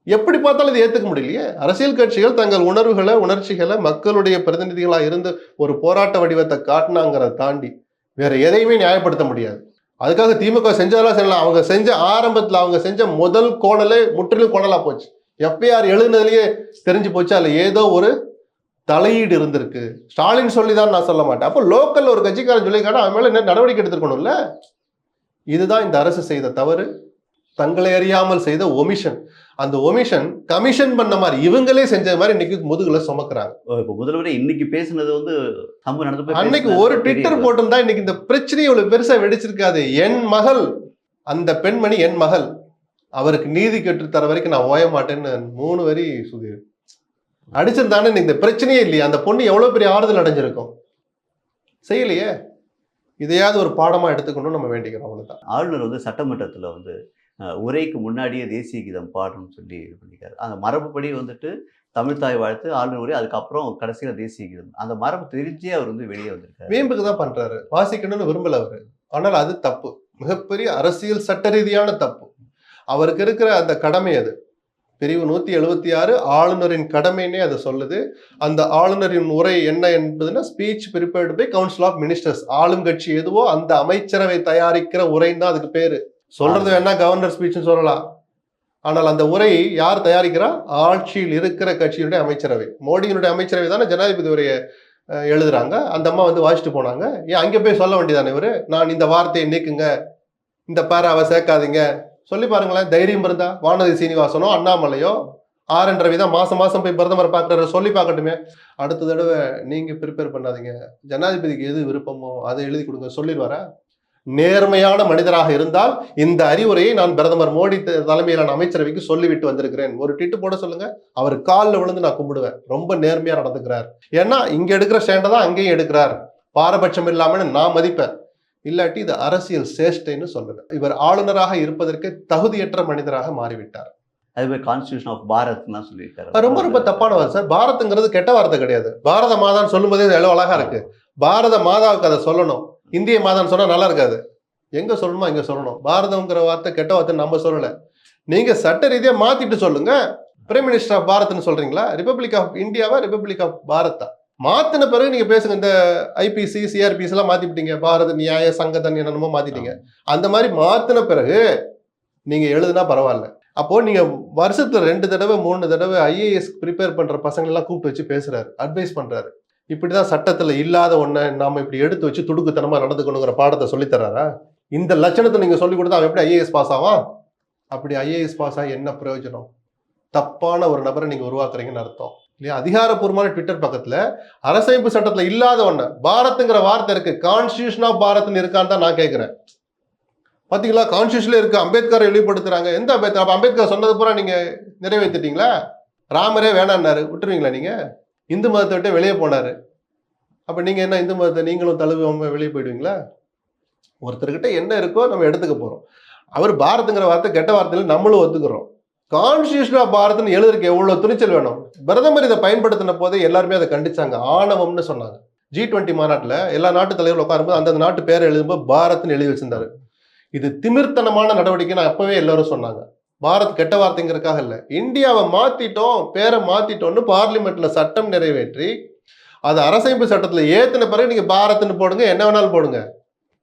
[SPEAKER 1] எப்படி பார்த்தாலும் இதை ஏத்துக்க முடியலையே. அரசியல் கட்சிகள் தங்கள் உணர்வுகளை, உணர்ச்சிகளை மக்களுடைய பிரதிநிதிகளா இருந்து ஒரு போராட்ட வடிவத்தை காட்டினாங்கிறத தாண்டி வேற எதையுமே நியாயப்படுத்த முடியாது. அதுக்காக திமுக செஞ்சதெல்லாம் செய்யலாம். அவங்க செஞ்ச ஆரம்பத்தில் அவங்க செஞ்ச முதல் கோணலே முற்றிலும் கோணலா போச்சு. எஃப்ஐஆர் எழுதுனதுலயே தெரிஞ்சு போச்சு, அதுல ஏதோ ஒரு தலையீடு இருந்திருக்கு. ஸ்டாலின் சொல்லிதான் நான் சொல்ல மாட்டேன். அப்போ லோக்கல் ஒரு கட்சிக்காரன் சொல்லிக்காட்ட அவன் மேல என்ன நடவடிக்கை எடுத்துக்கணும்ல. இதுதான் இந்த அரசு செய்த தவறு, தங்களை அறியாமல் செய்த ஒமிஷன். அந்த ஒமிஷன் கமிஷன் பண்ண மாதிரி இவங்களே செஞ்ச மாதிரி இன்னைக்கு முதுகுல சுமக்குறாங்க.
[SPEAKER 2] இப்போ முதல்வரே இன்னைக்கு பேசுனது
[SPEAKER 1] அன்னைக்கு ஒரு ட்விட்டர் போட்டிருந்தா இன்னைக்கு இந்த பிரச்சனையை இவ்வளவு பெருசா வெடிச்சிருக்காது. என் மகள், அந்த பெண்மணி என் மகள், அவருக்கு நீதி கேட்டு தர வரைக்கும் நான் ஓய மாட்டேன்னு 3 வரி சுதீர் அடிச்சிருந்தானே இந்த பிரச்சனையே இல்லையா? அந்த பொண்ணு எவ்வளவு பெரிய ஆறுதல் அடைஞ்சிருக்கும். செய்யலையே. இதையாவது ஒரு பாடமா எடுத்துக்கணும்னு நம்ம வேண்டிக்கிறோம். அவ்வளவுதான்.
[SPEAKER 2] ஆளுநர் சட்டமன்றத்தில் உரைக்கு முன்னாடியே தேசிய கீதம் பாடணும்னு சொல்லி இது பண்ணிக்காரு. அந்த மரபுப்படி தமிழ்தாய் வாழ்த்து, ஆளுநர் உரை, அதுக்கப்புறம் கடைசியில தேசிய கீதம். அந்த மரபு தெரிஞ்சே அவர் வெளியே வந்திருக்காரு.
[SPEAKER 1] வீம்புக்கு தான் பண்றாரு, வாசிக்கணும்னு விரும்பல அவரு. ஆனால் அது தப்பு, மிகப்பெரிய அரசியல் சட்ட ரீதியான தப்பு. அவருக்கு இருக்கிற அந்த கடமை அது. பிரிவு 176 ஆளுநரின் கடமைன்னே அதை சொல்லுது. அந்த ஆளுநரின் உரை என்ன என்பதுன்னா, speech prepared by council of ministers. ஆளும் கட்சி எதுவோ அந்த அமைச்சரவை தயாரிக்கிற உரைன்னு தான் அதுக்கு பேரு. சொல்றது வேணா கவர்னர் ஸ்பீச்னு சொல்லலாம். ஆனால் அந்த உரை யார் தயாரிக்கிறா? ஆட்சியில் இருக்கிற கட்சியினுடைய அமைச்சரவை. மோடியினுடைய அமைச்சரவை தானே ஜனாதிபதி உரையை எழுதுறாங்க. அந்த அம்மா வந்து வாசிட்டு போனாங்க. ஏன் அங்கே போய் சொல்ல வேண்டியதானே இவரு, நான் இந்த வார்த்தையை நீக்குங்க, இந்த பேராவை சேர்க்காதீங்க சொல்லி பாருங்களேன். தைரியம் இருந்தா வானதி சீனிவாசனோ அண்ணாமலையோ ஆர்.என். ரவி தான் மாசம் மாசம் போய் பிரதமரை பார்க்கறாரு, சொல்லி பார்க்கட்டுமே. அடுத்த தடவை நீங்க ப்ரிப்பேர் பண்ணாதீங்க, ஜனாதிபதிக்கு எது விருப்பமோ அதை எழுதி கொடுங்க சொல்லிடுவாரா? நேர்மையான மனிதராக இருந்தால் இந்த அறிவுரையை நான் பிரதமர் மோடி தலைமையிலான அமைச்சரவைக்கு சொல்லிவிட்டு வந்திருக்கிறேன், ஒரு ட்வீட் போட சொல்லுங்க. அவர் காலில் விழுந்து நான் கும்பிடுவேன். ரொம்ப நேர்மையா நடந்துக்கிறார். ஏன்னா இங்க எடுக்கிற ஸ்டாண்டை தான் அங்கேயும் எடுக்கிறார். பாரபட்சம் இல்லாமல் நான் மதிப்பேன். இல்லாட்டி இது அரசியல் சேஷ்டைன்னு சொல்லுவேன். இவர் ஆளுநராக இருப்பதற்கு தகுதியற்ற மனிதராக மாறிவிட்டார்.
[SPEAKER 2] அதுவே கான்ஸ்டிடியூஷன் ஆஃப் பாரத்லாம் சொல்லியிருக்காரு.
[SPEAKER 1] ரொம்ப ரொம்ப தப்பான வார்த்தை சார். பாரத்ங்கிறது கெட்ட வார்த்தை கிடையாது. பாரத மாதான்னு சொல்லும் போதே எவ்வளவு அழகா இருக்கு. பாரத மாதாவுக்கு அதை சொல்லணும். இந்திய மாதான்னு சொன்னா நல்லா இருக்காது. எங்க சொல்லணுமோ இங்க சொல்லணும். பாரதம்ங்கிற வார்த்தை கெட்ட வார்த்தை நம்ம சொல்லல. நீங்க சட்ட ரீதியா மாத்திட்டு சொல்லுங்க. பிரைம் மினிஸ்டர் ஆஃப் பாரத்னு சொல்றீங்களா? ரிபப்ளிக் ஆஃப் இந்தியாவா ரிபப்ளிக் ஆஃப் பாரத்தா? மாத்தின பிறகு நீங்க பேசுங்க. இந்த ஐபிசி சிஆர்பிசி எல்லாம் மாத்திட்டீங்க, பாரத நியாய சங்கதன் என்னமோ மாத்திட்டீங்க. அந்த மாதிரி மாத்தின பிறகு நீங்க எழுதுனா பரவாயில்ல. அப்போ நீங்க வருஷத்துல 2 தடவை 3 தடவை ஐஏஎஸ் ப்ரிப்பேர் பண்ற பசங்க எல்லாம் கூப்பிட்டு வச்சு பேசுறாரு, அட்வைஸ் பண்றாரு. இப்படிதான் சட்டத்துல இல்லாத ஒண்ண நாம இப்படி எடுத்து வச்சு துடுக்குத்தனமா நடந்துக்கணுங்கிற பாடத்தை சொல்லி தர்றாரா? இந்த லட்சணத்தை நீங்க சொல்லி கொடுத்தா அவன் எப்படி ஐஏஎஸ் பாஸ் ஆவான்? அப்படி ஐஏஎஸ் பாஸ் ஆகி என்ன பிரயோஜனம்? தப்பான ஒரு நபரை நீங்க உருவாக்குறீங்கன்னு அர்த்தம் இல்லையா? அதிகாரப்பூர்வமான ட்விட்டர் பக்கத்துல அரசமைப்பு சட்டத்துல இல்லாத ஒண்ண பாரத்ங்கிற வார்த்தை இருக்கு, கான்ஸ்டிடியூஷன் ஆஃப் பாரத்னு இருக்கான்னு தான் நான் கேட்கிறேன். பாத்தீங்களா, கான்ஸ்டியூஷன்ல இருக்கு. அம்பேத்கர் வெளிப்படுத்துறாங்க. எந்த அம்பேத்கர்? அப்ப அம்பேத்கர் சொன்னது பூரா நீங்க நிறைவேற்றிட்டீங்களா? ராமரே வேணான்னாரு, விட்டுருவீங்களா நீங்க? இந்து மதத்தை விட்டு வெளியே போனாரு. அப்ப நீங்க என்ன இந்து மதத்தை நீங்களும் தழுவாம வெளியே போயிடுவீங்களா? ஒருத்தர்கிட்ட என்ன இருக்கோ நம்ம எடுத்துக்க போறோம். அவர் பாரத்ங்கிற வார்த்தை கெட்ட வார்த்தையில நம்மளும் ஒத்துக்கிறோம். கான்ஸ்டிடியூஷன் ஆஃப் பாரத்னு எழுதுறதுக்கு எவ்வளவு துணிச்சல் வேணும்? பிரதமர் இதை பயன்படுத்தின போதே எல்லாருமே அதை கண்டிச்சாங்க, ஆணவம்னு சொன்னாங்க. G20 மாநாட்டுல எல்லா நாட்டு தலைவர்கள் உட்காரும்போது அந்தந்த நாட்டு பேரை எழுதும்போது பாரத்னு எழுதி வச்சிருந்தாரு. இது திமிர்த்தனமான நடவடிக்கை நான் அப்பவே எல்லாரும் சொன்னாங்க. பாரத் கெட்ட வார்த்தைங்கிறதுக்காக இல்ல, இந்தியாவை மாத்திட்டோம், பேரை மாத்திட்டோம்னு பார்லிமெண்ட்ல சட்டம் நிறைவேற்றி அது அரசமைப்பு சட்டத்துல ஏத்தின பிறகு நீங்க பாரத்னு போடுங்க, என்ன வேணாலும் போடுங்க.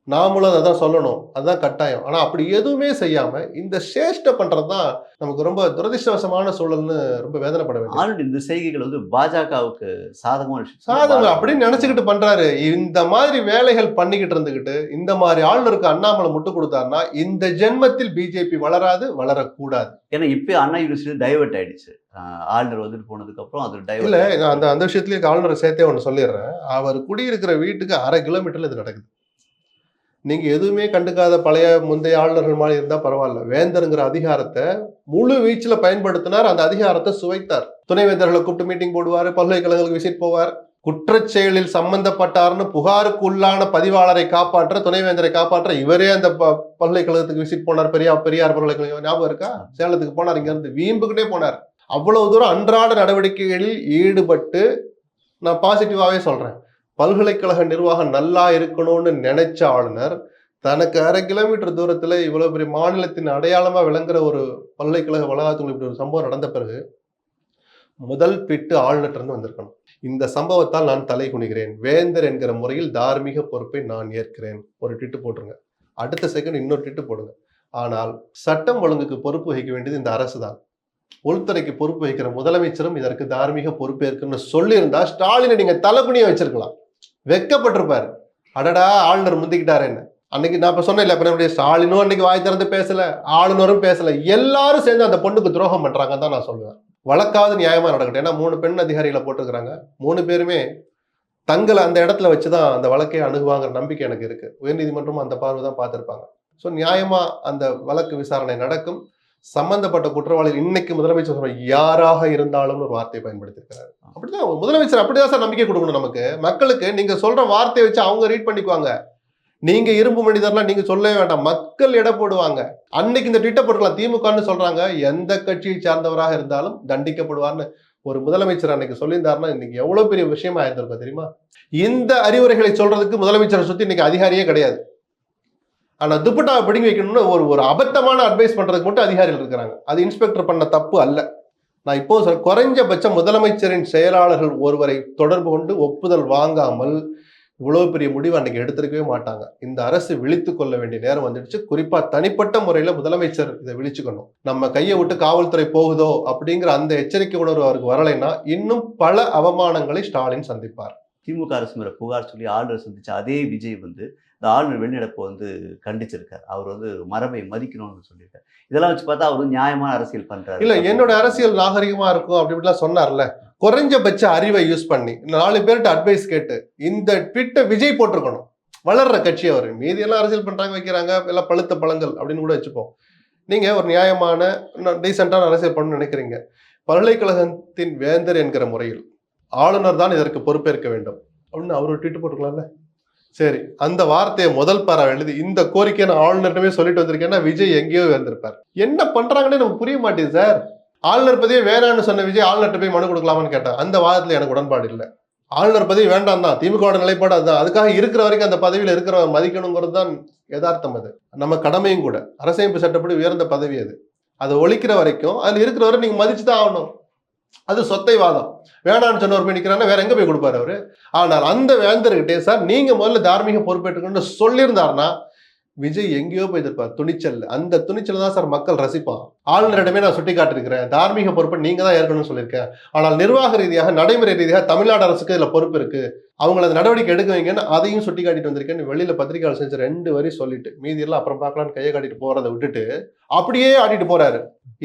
[SPEAKER 1] நாமளும் அதான் சொல்லணும், அதுதான் கட்டாயம். ஆனா அப்படி எதுவுமே செய்யாம இந்த சேஷ்ட பண்றதுதான் நமக்கு ரொம்ப துரதிருஷ்டவசமான சூழல்னு ரொம்ப வேதனைப்பட வேண்டியது.
[SPEAKER 2] ஆல்ரெடி இந்த செய்கைகள் வந்து பாஜகவுக்கு சாதகமான
[SPEAKER 1] சாதகம் அப்படின்னு நினைச்சுக்கிட்டு பண்றாரு. இந்த மாதிரி வேலைகள் பண்ணிக்கிட்டு இருந்துகிட்டு இந்த மாதிரி ஆளுநருக்கு அண்ணாமலை முட்டு கொடுத்தாருன்னா இந்த ஜென்மத்தில் பிஜேபி வளராது, வளரக்கூடாது.
[SPEAKER 2] ஏன்னா இப்ப அண்ணா யூனிவர்சிட்டி டைவர்ட் ஆயிடுச்சு. ஆளுநர் வந்துட்டு போனதுக்கு அப்புறம் அது
[SPEAKER 1] இல்ல,
[SPEAKER 2] டைவர்ட்.
[SPEAKER 1] நான் அந்த விஷயத்துலயே ஆளுநரை சேர்த்தே ஒன்று சொல்லிடுறேன். அவர் குடியிருக்கிற வீட்டுக்கு 1/2 கிலோமீட்டர்ல இது நடக்குது. நீங்க எதுவுமே கண்டுக்காத பழைய முந்தைய ஆளுநர்கள் மாதிரி இருந்தா பரவாயில்ல. வேந்தருங்கிற அதிகாரத்தை முழு வீச்சுல பயன்படுத்தினார். அந்த அதிகாரத்தை சுவைத்தார். துணைவேந்தர்களை கூப்பிட்டு மீட்டிங் போடுவார், பல்கலைக்கழகங்களுக்கு விசிட் போவார். குற்றச்செயலில் சம்பந்தப்பட்டார்னு புகாருக்கு உள்ளான பதிவாளரை காப்பாற்ற, துணைவேந்தரை காப்பாற்ற இவரே அந்த பல்கலைக்கழகத்துக்கு விசிட் போனார். பெரியார் பல்கலைக்கழகம் ஞாபகம் இருக்கா? சேலத்துக்கு போனார், இங்க இருந்து வீம்புக்குனே போனார். அவ்வளவு தூரம் அன்றாட நடவடிக்கைகளில் ஈடுபட்டு, நான் பாசிட்டிவாவே சொல்றேன், பல்கலைக்கழக நிர்வாகம் நல்லா இருக்கணும்னு நினைச்ச ஆளுநர் தனக்கு 1/2 கிலோமீட்டர் தூரத்துல இவ்வளவு பெரிய மாநிலத்தின் அடையாளமா விளங்குற ஒரு பல்கலைக்கழக வளாகத்துக்குள்ள இப்படி ஒரு சம்பவம் நடந்த பிறகு முதல் பிட்டு ஆளுநர் இருந்து வந்திருக்கணும். இந்த சம்பவத்தால் நான் தலை குனிகிறேன், வேந்தர் என்கிற முறையில் தார்மீக பொறுப்பை நான் ஏற்கிறேன், ஒரு ட்விட்டு போட்டுருங்க. அடுத்த செகண்ட் இன்னொரு ட்விட்டு போடுங்க. ஆனால் சட்டம் ஒழுங்குக்கு பொறுப்பு வகிக்க வேண்டியது இந்த அரசு தான். உள்துறைக்கு பொறுப்பு வகிக்கிற முதலமைச்சரும் இதற்கு தார்மீக பொறுப்பேற்குன்னு சொல்லியிருந்தா ஸ்டாலினை நீங்க தலைகுனிய வச்சிருக்கலாம். வெக்கப்பட்டிருப்பாரு. அடடா ஆளுநர் முந்திக்கிட்டாருன்னு. அன்னைக்கு நான் இப்ப சொன்னேன் இல்ல, ஸ்டாலினும் அன்னைக்கு வாய் திறந்து பேசல, ஆளுநரும் பேசல, எல்லாரும் சேர்ந்து அந்த பொண்ணுக்கு துரோகம் பண்றாங்கன்னு தான் நான் சொல்லுவேன். வழக்காவது நியாயமா நடக்கட்டும். ஏன்னா 3 பெண் அதிகாரிகளை போட்டிருக்கிறாங்க. 3 பேருமே தங்களை அந்த இடத்துல வச்சுதான் அந்த வழக்கை அணுகுவாங்கிற நம்பிக்கை எனக்கு இருக்கு. உயர்நீதிமன்றமும் அந்த பார்வை தான் பார்த்திருப்பாங்க. ஸோ நியாயமா அந்த வழக்கு விசாரணை நடக்கும். சம்பந்தப்பட்ட குற்றவாளிகள் இன்னைக்கு முதலமைச்சர் சொல்ற யாராக இருந்தாலும் ஒரு வார்த்தையை பயன்படுத்திருக்கிறாரு. அப்படிதான் முதலமைச்சர் அப்படிதான் சார் நம்பிக்கை கொடுக்கணும் நமக்கு. மக்களுக்கு நீங்க சொல்ற வார்த்தையை வச்சு அவங்க ரீட் பண்ணிக்குவாங்க. நீங்க இரும்பு மனிதர்லாம் நீங்க சொல்லவே வேண்டாம், மக்கள் எடை போடுவாங்க. அன்னைக்கு இந்த ட்விட்டர் போட்டுக்கலாம், திமுகன்னு சொல்றாங்க, எந்த கட்சியை சார்ந்தவராக இருந்தாலும் தண்டிக்கப்படுவார்னு ஒரு முதலமைச்சர் அன்னைக்கு சொல்லியிருந்தாருன்னா இன்னைக்கு எவ்வளவு பெரிய விஷயமா இருந்திருக்கும் தெரியுமா? இந்த அறிவுரைகளை சொல்றதுக்கு முதலமைச்சரை சுத்தி இன்னைக்கு அதிகாரியே கிடையாது. ஆனா துப்பட்டாவை பிடிங்கி வைக்கணும்னு ஒரு அபத்தமான அட்வைஸ் பண்றதுக்கு மட்டும் அதிகாரிகள் இருக்கிறாங்க. அது இன்ஸ்பெக்டர் பண்ண தப்பு அல்ல. நான் இப்போ குறைஞ்சபட்சம் முதலமைச்சரின் செயலாளர்கள் ஒருவரை தொடர்பு கொண்டு ஒப்புதல் வாங்காமல் இவ்வளவு பெரிய முடிவு அன்னைக்கு எடுத்திருக்கவே மாட்டாங்க. இந்த அரசு விழித்து கொள்ள வேண்டிய நேரம் வந்துடுச்சு. குறிப்பா தனிப்பட்ட முறையில முதலமைச்சர் இதை விழிச்சுக்கணும். நம்ம கையை விட்டு காவல்துறை போகுதோ அப்படிங்கிற அந்த எச்சரிக்கை உணர்வு அவருக்கு வரலைன்னா இன்னும் பல அவமானங்களை ஸ்டாலின் சந்திப்பார்.
[SPEAKER 2] திமுக அரசு மேல புகார் சொல்லி ஆளுநர் சந்திச்ச அதே விஜய் வந்து இந்த ஆளுநர் வெளிநடப்பை வந்து கண்டிச்சிருக்காரு. அவர் வந்து மரபை மதிக்கணும்னு சொல்லியிருக்காரு. இதெல்லாம் வச்சு பார்த்தா அவர் நியாயமான அரசியல் பண்றாரு.
[SPEAKER 1] இல்ல என்னோட அரசியல் நாகரிகமா இருக்கும் அப்படி இப்படிலாம் சொன்னார்ல. குறைஞ்சபட்ச அறிவை யூஸ் பண்ணி 4 பேர்கிட்ட அட்வைஸ் கேட்டு இந்த ட்விட்டை விஜய் போட்டிருக்கணும். வளர்ற கட்சி அவர். மீதியெல்லாம் அரசியல் பண்றாங்க வைக்கிறாங்க எல்லாம் பழுத்த பழங்கள் அப்படின்னு கூட வச்சுப்போம். நீங்க ஒரு நியாயமான டீசென்டான அரசியல் பண்ணணும்னு நினைக்கிறீங்க. பல்கலைக்கழகத்தின் வேந்தர் என்கிற முறையில் ஆளுநர் தான் இதற்கு பொறுப்பேற்க வேண்டும் அப்படின்னு அவர் ட்வீட் போட்டுக்கலாம்ல. சரி, அந்த வார்த்தையை முதல் பாரா எழுதி இந்த கோரிக்கையை நான் ஆளுநர்கிட்டவே சொல்லிட்டு வந்திருக்கேன்னா விஜய் எங்கேயோ வந்திருப்பார். என்ன பண்றாங்கன்னு நமக்கு புரிய மாட்டேங்குது சார். ஆளுநர் பதவியே வேணான்னு சொன்ன விஜய் ஆளுநர்கிட்ட போய் மனு கொடுக்கலாமான்னு கேட்டேன். அந்த வாதத்துல எனக்கு உடன்பாடு இல்லை. ஆளுநர் பதவி வேண்டாம் தான், திமுக நிலைப்பாடு அதுதான். அதுக்காக இருக்கிற வரைக்கும் அந்த பதவியில் இருக்கிற மதிக்கணுங்கிறது தான் யதார்த்தம். அது நம்ம கடமையும் கூட. அரசமைப்பு சட்டப்படி உயர்ந்த பதவி அது. அதை ஒழிக்கிற வரைக்கும் அதுல இருக்கிற வரை நீங்க மதிச்சு தான் ஆகணும். அது சொத்தை வாதம். வேணான்னு சொன்னவர் போய் நிற்கிறான்னா வேற எங்க போய் கொடுப்பாரு அவரு. ஆனால் அந்த வேந்தர்கிட்டே சார் நீங்க முதல்ல தார்மீக பொறுப்பேற்றுக்கணும்னு சொல்லியிருந்தாருன்னா விஜய் எங்கேயோ போய் இருப்பார். துணிச்சல். அந்த துணிச்சல் தான் சார் மக்கள் ரசிப்பான். ஆளுநரிடமே நான் சுட்டி காட்டிருக்கிறேன், தார்மீக பொறுப்பை நீங்க தான் ஏற்கணும்னு சொல்லியிருக்கேன். ஆனால் நிர்வாக ரீதியாக நடைமுறை ரீதியாக தமிழ்நாடு அரசுக்கு இதுல பொறுப்பு இருக்கு, அவங்கள அந்த நடவடிக்கை எடுக்க வைங்கன்னு அதையும் சுட்டி காட்டிட்டு வந்திருக்கேன்னு வெளியில பத்திரிகையாளர் செஞ்ச 2 வரி சொல்லிட்டு மீதி எல்லாம் அப்புறம் பார்க்கலான்னு கையை காட்டிட்டு போறதை விட்டுட்டு அப்படியே ஆடிட்டு போறாரு.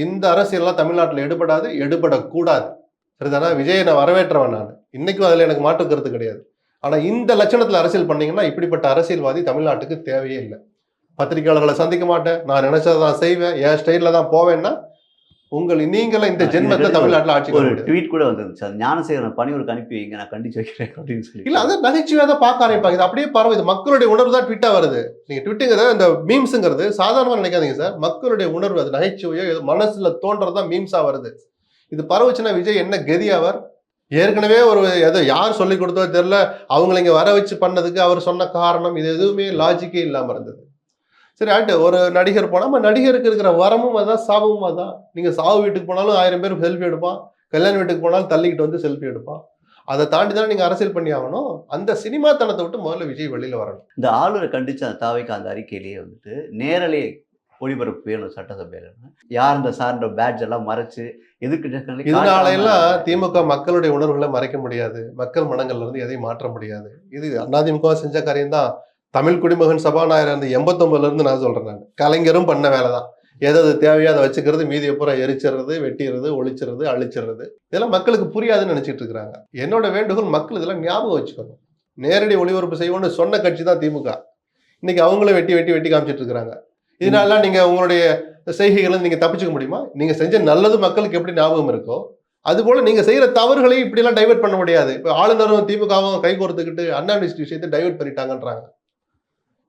[SPEAKER 1] இந்த அரசியல்லாம் தமிழ்நாட்டில் எடுபடாது, எடுபடக்கூடாது. சரிதானா? விஜயை நான் வரவேற்றவன். நான் இன்னைக்கும் அதுல எனக்கு மாற்று கருத்து கிடையாது. ஆனா இந்த லட்சணத்துல அரசியல் பண்ணீங்கன்னா இப்படிப்பட்ட அரசியல்வாதி தமிழ்நாட்டுக்கு தேவையே இல்லை. பத்திரிகையாளர்களை சந்திக்க மாட்டேன், நான் நினைச்சதை தான் செய்வேன், என் ஸ்டைல தான் போவேன்னா நீங்களும் இந்த ஜென்மத்தை தமிழ்நாட்டில் ஆட்சி
[SPEAKER 2] ஒரு ட்வீட் கூட வந்துருந்துச்சு. ஞானசேகரன் பணியூருக்கு அனுப்பி வைங்க, நான் கண்டிச்சு வைக்கிறேன் அப்படின்னு சொல்லி.
[SPEAKER 1] இல்ல அது நகைச்சுவையா தான் பார்க்க ஆரம்பிப்பாங்க. இது அப்படியே பரவுது. மக்களுடைய உணர்வு தான் ட்விட்டா வருது. நீங்க ட்விட்டுங்கிறது இந்த மீம்ஸுங்கிறது சாதாரணமா நினைக்காதீங்க சார். மக்களுடைய உணர்வு, அது நகைச்சுவையோ மனசுல தோன்றதுதான் மீம்ஸா வருது. இது பரவுச்சுன்னா விஜய் என்ன கதி அவர்? ஏற்கனவே ஒரு எதோ யார் சொல்லி கொடுத்தோ தெரியல, அவங்களை இங்க வர வச்சு பண்ணதுக்கு அவர் சொன்ன காரணம் இது எதுவுமே லாஜிக்கே இல்லாம இருந்தது. சரி, ஆட்டு ஒரு நடிகர் போனா நம்ம நடிகருக்கு இருக்கிற வரமும் அதான், சாபமும் அதான். நீங்க சாவு வீட்டுக்கு போனாலும் 1000 பேர் செல்ஃபி எடுப்பான், கல்யாண வீட்டுக்கு போனாலும் தள்ளிக்கிட்டு வந்து செல்ஃபி எடுப்பான். அதை தாண்டி தான் நீங்க அரசியல் பண்ணி ஆகணும். அந்த சினிமாத்தனத்தை விட்டு முதல்ல விஜய் வெளியில வரணும்.
[SPEAKER 2] இந்த ஆளுநரை கண்டிச்சு அந்த தாவைக்கு அந்த அறிக்கையிலேயே வந்துட்டு நேரலே ஒளிபரப்பு வேணும் சட்டசபையில. யார் இந்த சார்ந்த பேட்ஜ் எல்லாம் மறைச்சு எதுக்கு
[SPEAKER 1] இதனால எல்லாம் திமுக மக்களுடைய உணர்வுகளை மறைக்க முடியாது, மக்கள் மனங்கள்ல இருந்து எதையும் மாற்ற முடியாது. இது அதிமுக செஞ்ச காரியம் தான். தமிழ் குடிமகன் சபாநாயகர் அந்த 89ல இருந்து நான் சொல்றேன். நான் கலைஞரும் பண்ண வேலைதான். எது தேவையோ அதை வச்சுக்கிறது, மீதியை பூரா எரிச்சிடுறது, வெட்டிடுறது, ஒழிச்சிடுறது, அழிச்சிடுறது. இதெல்லாம் மக்களுக்கு புரியாதுன்னு நினைச்சிட்டு இருக்கிறாங்க. என்னோட வேண்டுகோள் மக்கள் இதெல்லாம் ஞாபகம் வச்சுக்கணும். நேரடி ஒளிபரப்பு செய்வோம்னு சொன்ன கட்சி தான் திமுக. இன்னைக்கு அவங்களும் வெட்டி வெட்டி வெட்டி காமிச்சிட்டு இருக்கிறாங்க. இதனால நீங்க உங்களுடைய செய்கைகளை நீங்க தப்பிச்சுக்க முடியுமா? நீங்க செஞ்ச நல்லது மக்களுக்கு எப்படி ஞாபகம் இருக்கோ அது போல நீங்க செய்யற தவறுகளை இப்படி எல்லாம் டைவர்ட் பண்ண முடியாது. இப்ப ஆளுநரும் திமுகவும் கை கோர்த்துக்கிட்டு அண்ணா யூனிவர்சிட்டி விஷயத்தை டைவர்ட் பண்ணிட்டாங்கன்றாங்க.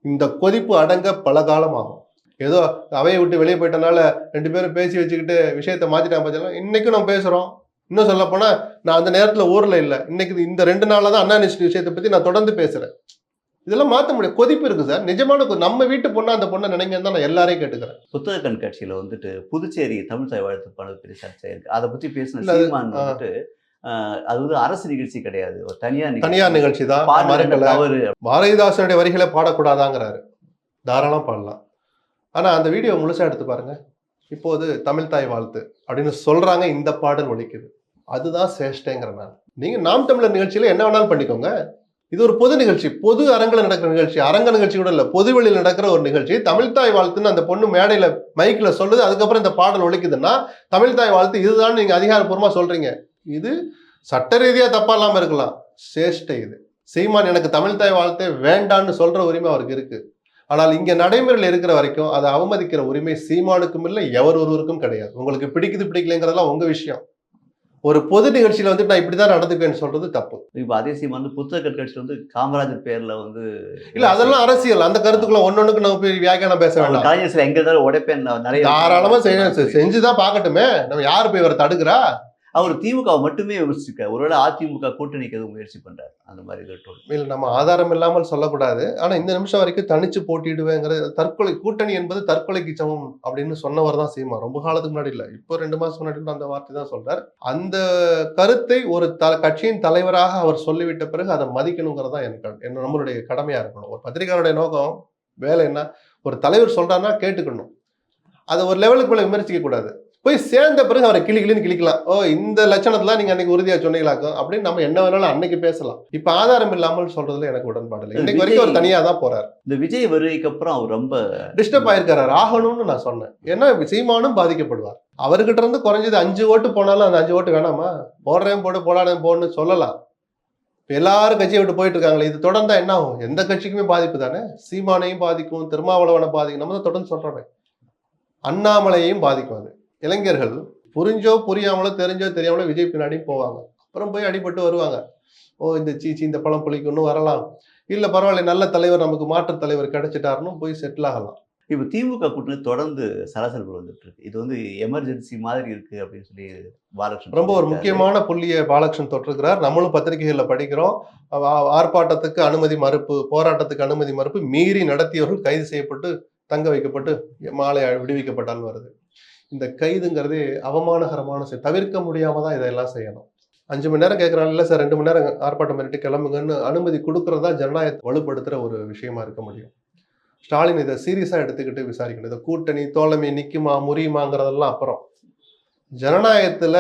[SPEAKER 1] இந்த கொதிப்பு அடங்க பல காலம் ஆகும். ஏதோ அவையை விட்டு வெளியே போயிட்டனால 2 பேரும் பேசி வச்சுக்கிட்டு விஷயத்தை மாத்திட்டாங்க பார்த்தீங்களா. இன்னைக்கும் நம்ம பேசுறோம். இன்னும் சொல்ல போனா நான் அந்த நேரத்துல ஊர்ல இல்லை. இன்னைக்கு இந்த 2 நாள்ல தான் அண்ணா யூனிவர்சிட்டி விஷயத்தை பத்தி நான் தொடர்ந்து பேசுறேன். இதெல்லாம் மாற்ற முடியாது. கொதிப்பு இருக்கு சார். நிஜமான நம்ம வீட்டு பொண்ணா அந்த பொண்ணை நினைங்கன்னு தான் நான் எல்லாரையும் கேட்டுக்கிறேன்.
[SPEAKER 2] புத்தக கண்காட்சியில வந்துட்டு புதுச்சேரி தமிழ் தாய் வாழ்த்து பாடல் பெரிய சர்ச்சை இருக்கு. அதை பத்தி பேசின சீமான் வந்துட்டு அது வந்து அரசு நிகழ்ச்சி கிடையாது, ஒரு தனியார் நிகழ்ச்சி தான்.
[SPEAKER 1] பாரதிதாசனுடைய வரிகளை பாடக்கூடாதாங்கிறாரு. தாராளம் பாடலாம். ஆனா அந்த வீடியோ முழுசா எடுத்து பாருங்க. இப்போது தமிழ் தாய் வாழ்த்து அப்படின்னு சொல்றாங்க, இந்த பாடல் ஒலிக்குது. அதுதான் சேஷ்டேங்கிற நான். நீங்க நாம் தமிழர் நிகழ்ச்சியில என்ன வேணாலும் பண்ணிக்கோங்க. இது ஒரு பொது நிகழ்ச்சி, பொது அரங்கில் நடக்கிற நிகழ்ச்சி. அரங்க நிகழ்ச்சி கூட இல்ல, பொது வெளியில் நடக்கிற ஒரு நிகழ்ச்சி. தமிழ்தாய் வாழ்த்துன்னு அந்த பொண்ணு மேடையில மைக்ல சொல்லுது, அதுக்கப்புறம் இந்த பாடல் ஒலிக்குதுன்னா தமிழ்தாய் வாழ்த்து இதுதான் நீங்க அதிகாரப்பூர்வமா சொல்றீங்க. இது சட்ட ரீதியா தப்பா இல்லாம இருக்கலாம், சேஷ்டை இது. சீமான் எனக்கு தமிழ்தாய் வாழ்த்தே வேண்டான்னு சொல்ற உரிமை அவருக்கு இருக்கு. ஆனால் இங்க நடைமுறையில் இருக்கிற வரைக்கும் அதை அவமதிக்கிற உரிமை சீமானுக்கும் இல்லை, எவர் ஒருவருக்கும் கிடையாது. உங்களுக்கு பிடிக்குது பிடிக்கலைங்கிறதெல்லாம் உங்க விஷயம். ஒரு பொது நிகழ்ச்சியில வந்து நான் இப்படிதான் நடந்துக்குவேன்னு சொல்றது தப்பு.
[SPEAKER 2] இப்ப அதே சீமான் வந்து புத்தக கண்காட்சியில வந்து காமராஜர் பேர்ல வந்து
[SPEAKER 1] இல்ல, அதெல்லாம் அரசியல். அந்த கருத்துக்குள்ள ஒன்னொன்னுக்கு நம்ம போய் வியாக்கியானம் பேச வேண்டாம்.
[SPEAKER 2] கலைஞர் எங்க இருந்தாலும் உடைப்பேன் நிறைய
[SPEAKER 1] தாராளமா செஞ்சுதான் பாக்கட்டுமே. நம்ம யாரு போய் இவரை தடுக்கிறா?
[SPEAKER 2] அவர் திமுக மட்டுமே விமர்சிக்க ஒருவேளை அதிமுக கூட்டணிக்கு எதுவும் முயற்சி பண்றாரு அந்த மாதிரி கேட்டோம்.
[SPEAKER 1] இல்ல நம்ம ஆதாரம் இல்லாமல் சொல்லக்கூடாது. ஆனா இந்த நிமிஷம் வரைக்கும் தனிச்சு போட்டியிடுவேங்கிறது தற்கொலை கூட்டணி என்பது தற்கொலைக்கு சமம் அப்படின்னு சொன்னவர் தான் சீமான். ரொம்ப காலத்துக்கு முன்னாடி இல்ல. இப்போ 2 மாசம் முன்னாடி கூட அந்த வார்த்தை தான் சொல்றார். அந்த கருத்தை ஒரு கட்சியின் தலைவராக அவர் சொல்லிவிட்ட பிறகு அதை மதிக்கணுங்கிறது தான் நம்மளுடைய கடமையா இருக்கணும். ஒரு பத்திரிகையாளருடைய நோக்கம் வேலை என்ன? ஒரு தலைவர் சொல்றாருன்னா கேட்டுக்கணும். அதை ஒரு லெவலுக்கு மேல விமர்சிக்க கூடாது. போய் சேர்ந்த பிறகு அவரை கிளின்னு கிளிக்கலாம். ஓ இந்த லட்சணத்துல நீங்க அன்னைக்கு உறுதியா சொன்னீங்களாக்கும் அப்படின்னு நம்ம என்ன வேணாலும் அன்னைக்கு பேசலாம். இப்ப ஆதாரம் இல்லாமல் சொல்றதுல எனக்கு உடன்பாடு இல்லை. இன்னைக்கு வரைக்கும் அவர் தனியா தான் போறாரு.
[SPEAKER 2] இந்த விஜய் வருகைக்கு அப்புறம் அவர் ரொம்ப
[SPEAKER 1] டிஸ்டர்ப் ஆயிருக்காரு. ஆகணும்னு நான் சொன்னேன். ஏன்னா சீமானும் பாதிக்கப்படுவார். அவர்கிட்ட இருந்து குறைஞ்சது 5 ஓட்டு போனாலும் அந்த 5 ஓட்டு வேணாமா? போடுறேன் போடு போடாதேன் போன்னு சொல்லலாம். எல்லாரும் கட்சியை விட்டு போயிட்டு இருக்காங்களே, இது தொடர்ந்தா என்ன ஆகும்? எந்த கட்சிக்குமே பாதிப்பு தானே. சீமானையும் பாதிக்கும், திருமாவளவனை பாதிக்கும். நம்ம தான் தொடர்ந்து சொல்றோமே. அண்ணாமலையையும் பாதிக்கும் அது. இளைஞர்கள் புரிஞ்சோ புரியாமலோ தெரிஞ்சோ தெரியாமலோ விஜய் பின்னாடி போவாங்க. அப்புறம் போய் அடிபட்டு வருவாங்க. ஓ இந்த சீச்சி இந்த பழம் புளிக்குன்னு வரலாம். இல்ல பரவாயில்ல நல்ல தலைவர் நமக்கு மாற்று தலைவர் கிடைச்சிட்டாருன்னு போய் செட்டில் ஆகலாம்.
[SPEAKER 2] இப்போ திமுக கூட்டணி தொடர்ந்து சலசலப்பு வந்துட்டு இருக்கு. இது வந்து எமர்ஜென்சி மாதிரி இருக்கு அப்படின்னு சொல்லி பாலகிருஷ்ணன்
[SPEAKER 1] ரொம்ப ஒரு முக்கியமான புள்ளியை பாலகிருஷ்ணன் தொட்டிருக்கிறார். நம்மளும் பத்திரிகைகள்ல படிக்கிறோம். ஆர்ப்பாட்டத்துக்கு அனுமதி மறுப்பு, போராட்டத்துக்கு அனுமதி மறுப்பு மீறி நடத்தியவர்கள் கைது செய்யப்பட்டு தங்க வைக்கப்பட்டு மாலை விடுவிக்கப்பட்டாலும் வருது. இந்த கைதுங்கிறது அவமானகரமான தவிர்க்க முடியாம தான் இதெல்லாம் செய்யணும். 5 மணி நேரம் கேட்கறாங்க, இல்ல சார் 2 மணி நேரம் ஆர்ப்பாட்டம் பண்ணிட்டு கிளம்புங்கன்னு அனுமதி கொடுக்கறதா ஜனநாயகத்தை வலுப்படுத்துற ஒரு விஷயமா இருக்க முடியும். ஸ்டாலின் இதை சீரியஸா எடுத்துக்கிட்டு விசாரிக்கணும். இதை கூட்டணி தோழமை நிக்குமா முறியுமாங்கிறதெல்லாம் அப்புறம். ஜனநாயகத்துல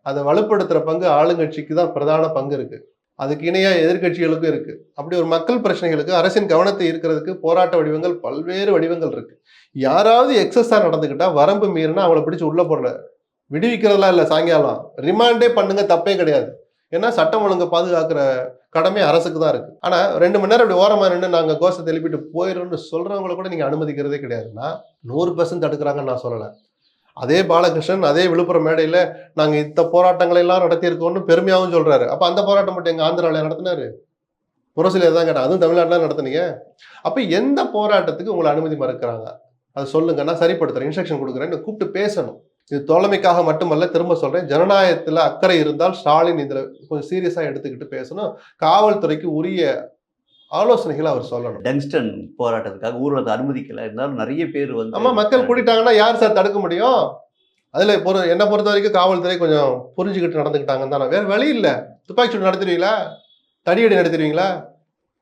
[SPEAKER 1] அதை வலுப்படுத்துற பங்கு ஆளுங்கட்சிக்கு தான் பிரதான பங்கு இருக்கு. அதுக்கு இணையா எதிர்கட்சிகளுக்கும் இருக்கு. அப்படி ஒரு மக்கள் பிரச்சனைகளுக்கு அரசின் கவனத்தை ஈர்க்கிறதுக்கு போராட்ட வடிவங்கள் பல்வேறு வடிவங்கள் இருக்கு. யாராவது எக்ஸஸா நடந்துக்கிட்டா வரம்பு மீறினா அவளை பிடிச்சு உள்ள போடல விடுவிக்கிறதெல்லாம் இல்லை. சாயங்காலம் ரிமாண்டே பண்ணுங்க, தப்பே கிடையாது. ஏன்னா சட்டம் ஒழுங்கை பாதுகாக்கிற கடமை அரசுக்கு தான் இருக்கு. ஆனா 2 மணி நேரம் இப்படி ஓரமா நின்று நாங்க கோஷத்தை எழுப்பிட்டு போயிடும்னு சொல்றவங்களை கூட நீங்க அனுமதிக்கிறதே கிடையாதுன்னா 100% தடுக்கிறாங்கன்னு நான் சொல்லலை. அதே பாலகிருஷ்ணன் அதே விழுப்புரம் மேடையில நாங்க இந்த போராட்டங்களை எல்லாம் நடத்தியிருக்கோம்னு பெருமையாகவும் சொல்றாரு. அப்ப அந்த போராட்டம் மட்டும் எங்க ஆந்திராவில நடத்தினாரு? முரசில தான் கேட்டேன். அதுவும் தமிழ்நாட்டில் நடத்தினீங்க. அப்ப எந்த போராட்டத்துக்கு உங்களை அனுமதி மறுக்கிறாங்க? அதை சொல்லுங்க, நான் சரிப்படுத்துறேன், இன்ஸ்ட்ரக்ஷன் கொடுக்குறேன்னு கூப்பிட்டு பேசணும். இது தோழமைக்காக மட்டுமல்ல, திரும்ப சொல்றேன், ஜனநாயகத்துல அக்கறை இருந்தால் ஸ்டாலின் இதுல கொஞ்சம் சீரியஸா எடுத்துக்கிட்டு பேசணும். காவல்துறைக்கு உரிய ஆலோசனைகளை அவர் சொல்லணும்.
[SPEAKER 2] டங்ஸ்டன் போராட்டத்துக்காக ஊர்வலத்தை அனுமதிக்கல இருந்தாலும் நிறைய பேர் வந்து
[SPEAKER 1] ஆமா, மக்கள் கூட்டிட்டாங்கன்னா யார் சார் தடுக்க முடியும்? அதுல என்னை பொறுத்த வரைக்கும் காவல்துறை கொஞ்சம் புரிஞ்சுக்கிட்டு நடந்துக்கிட்டாங்கன்னு தானே. வேற வழி இல்லை. துப்பாக்கி சூடு நடத்திடுவீங்களா? தடியடி நடத்திடுவீங்களா?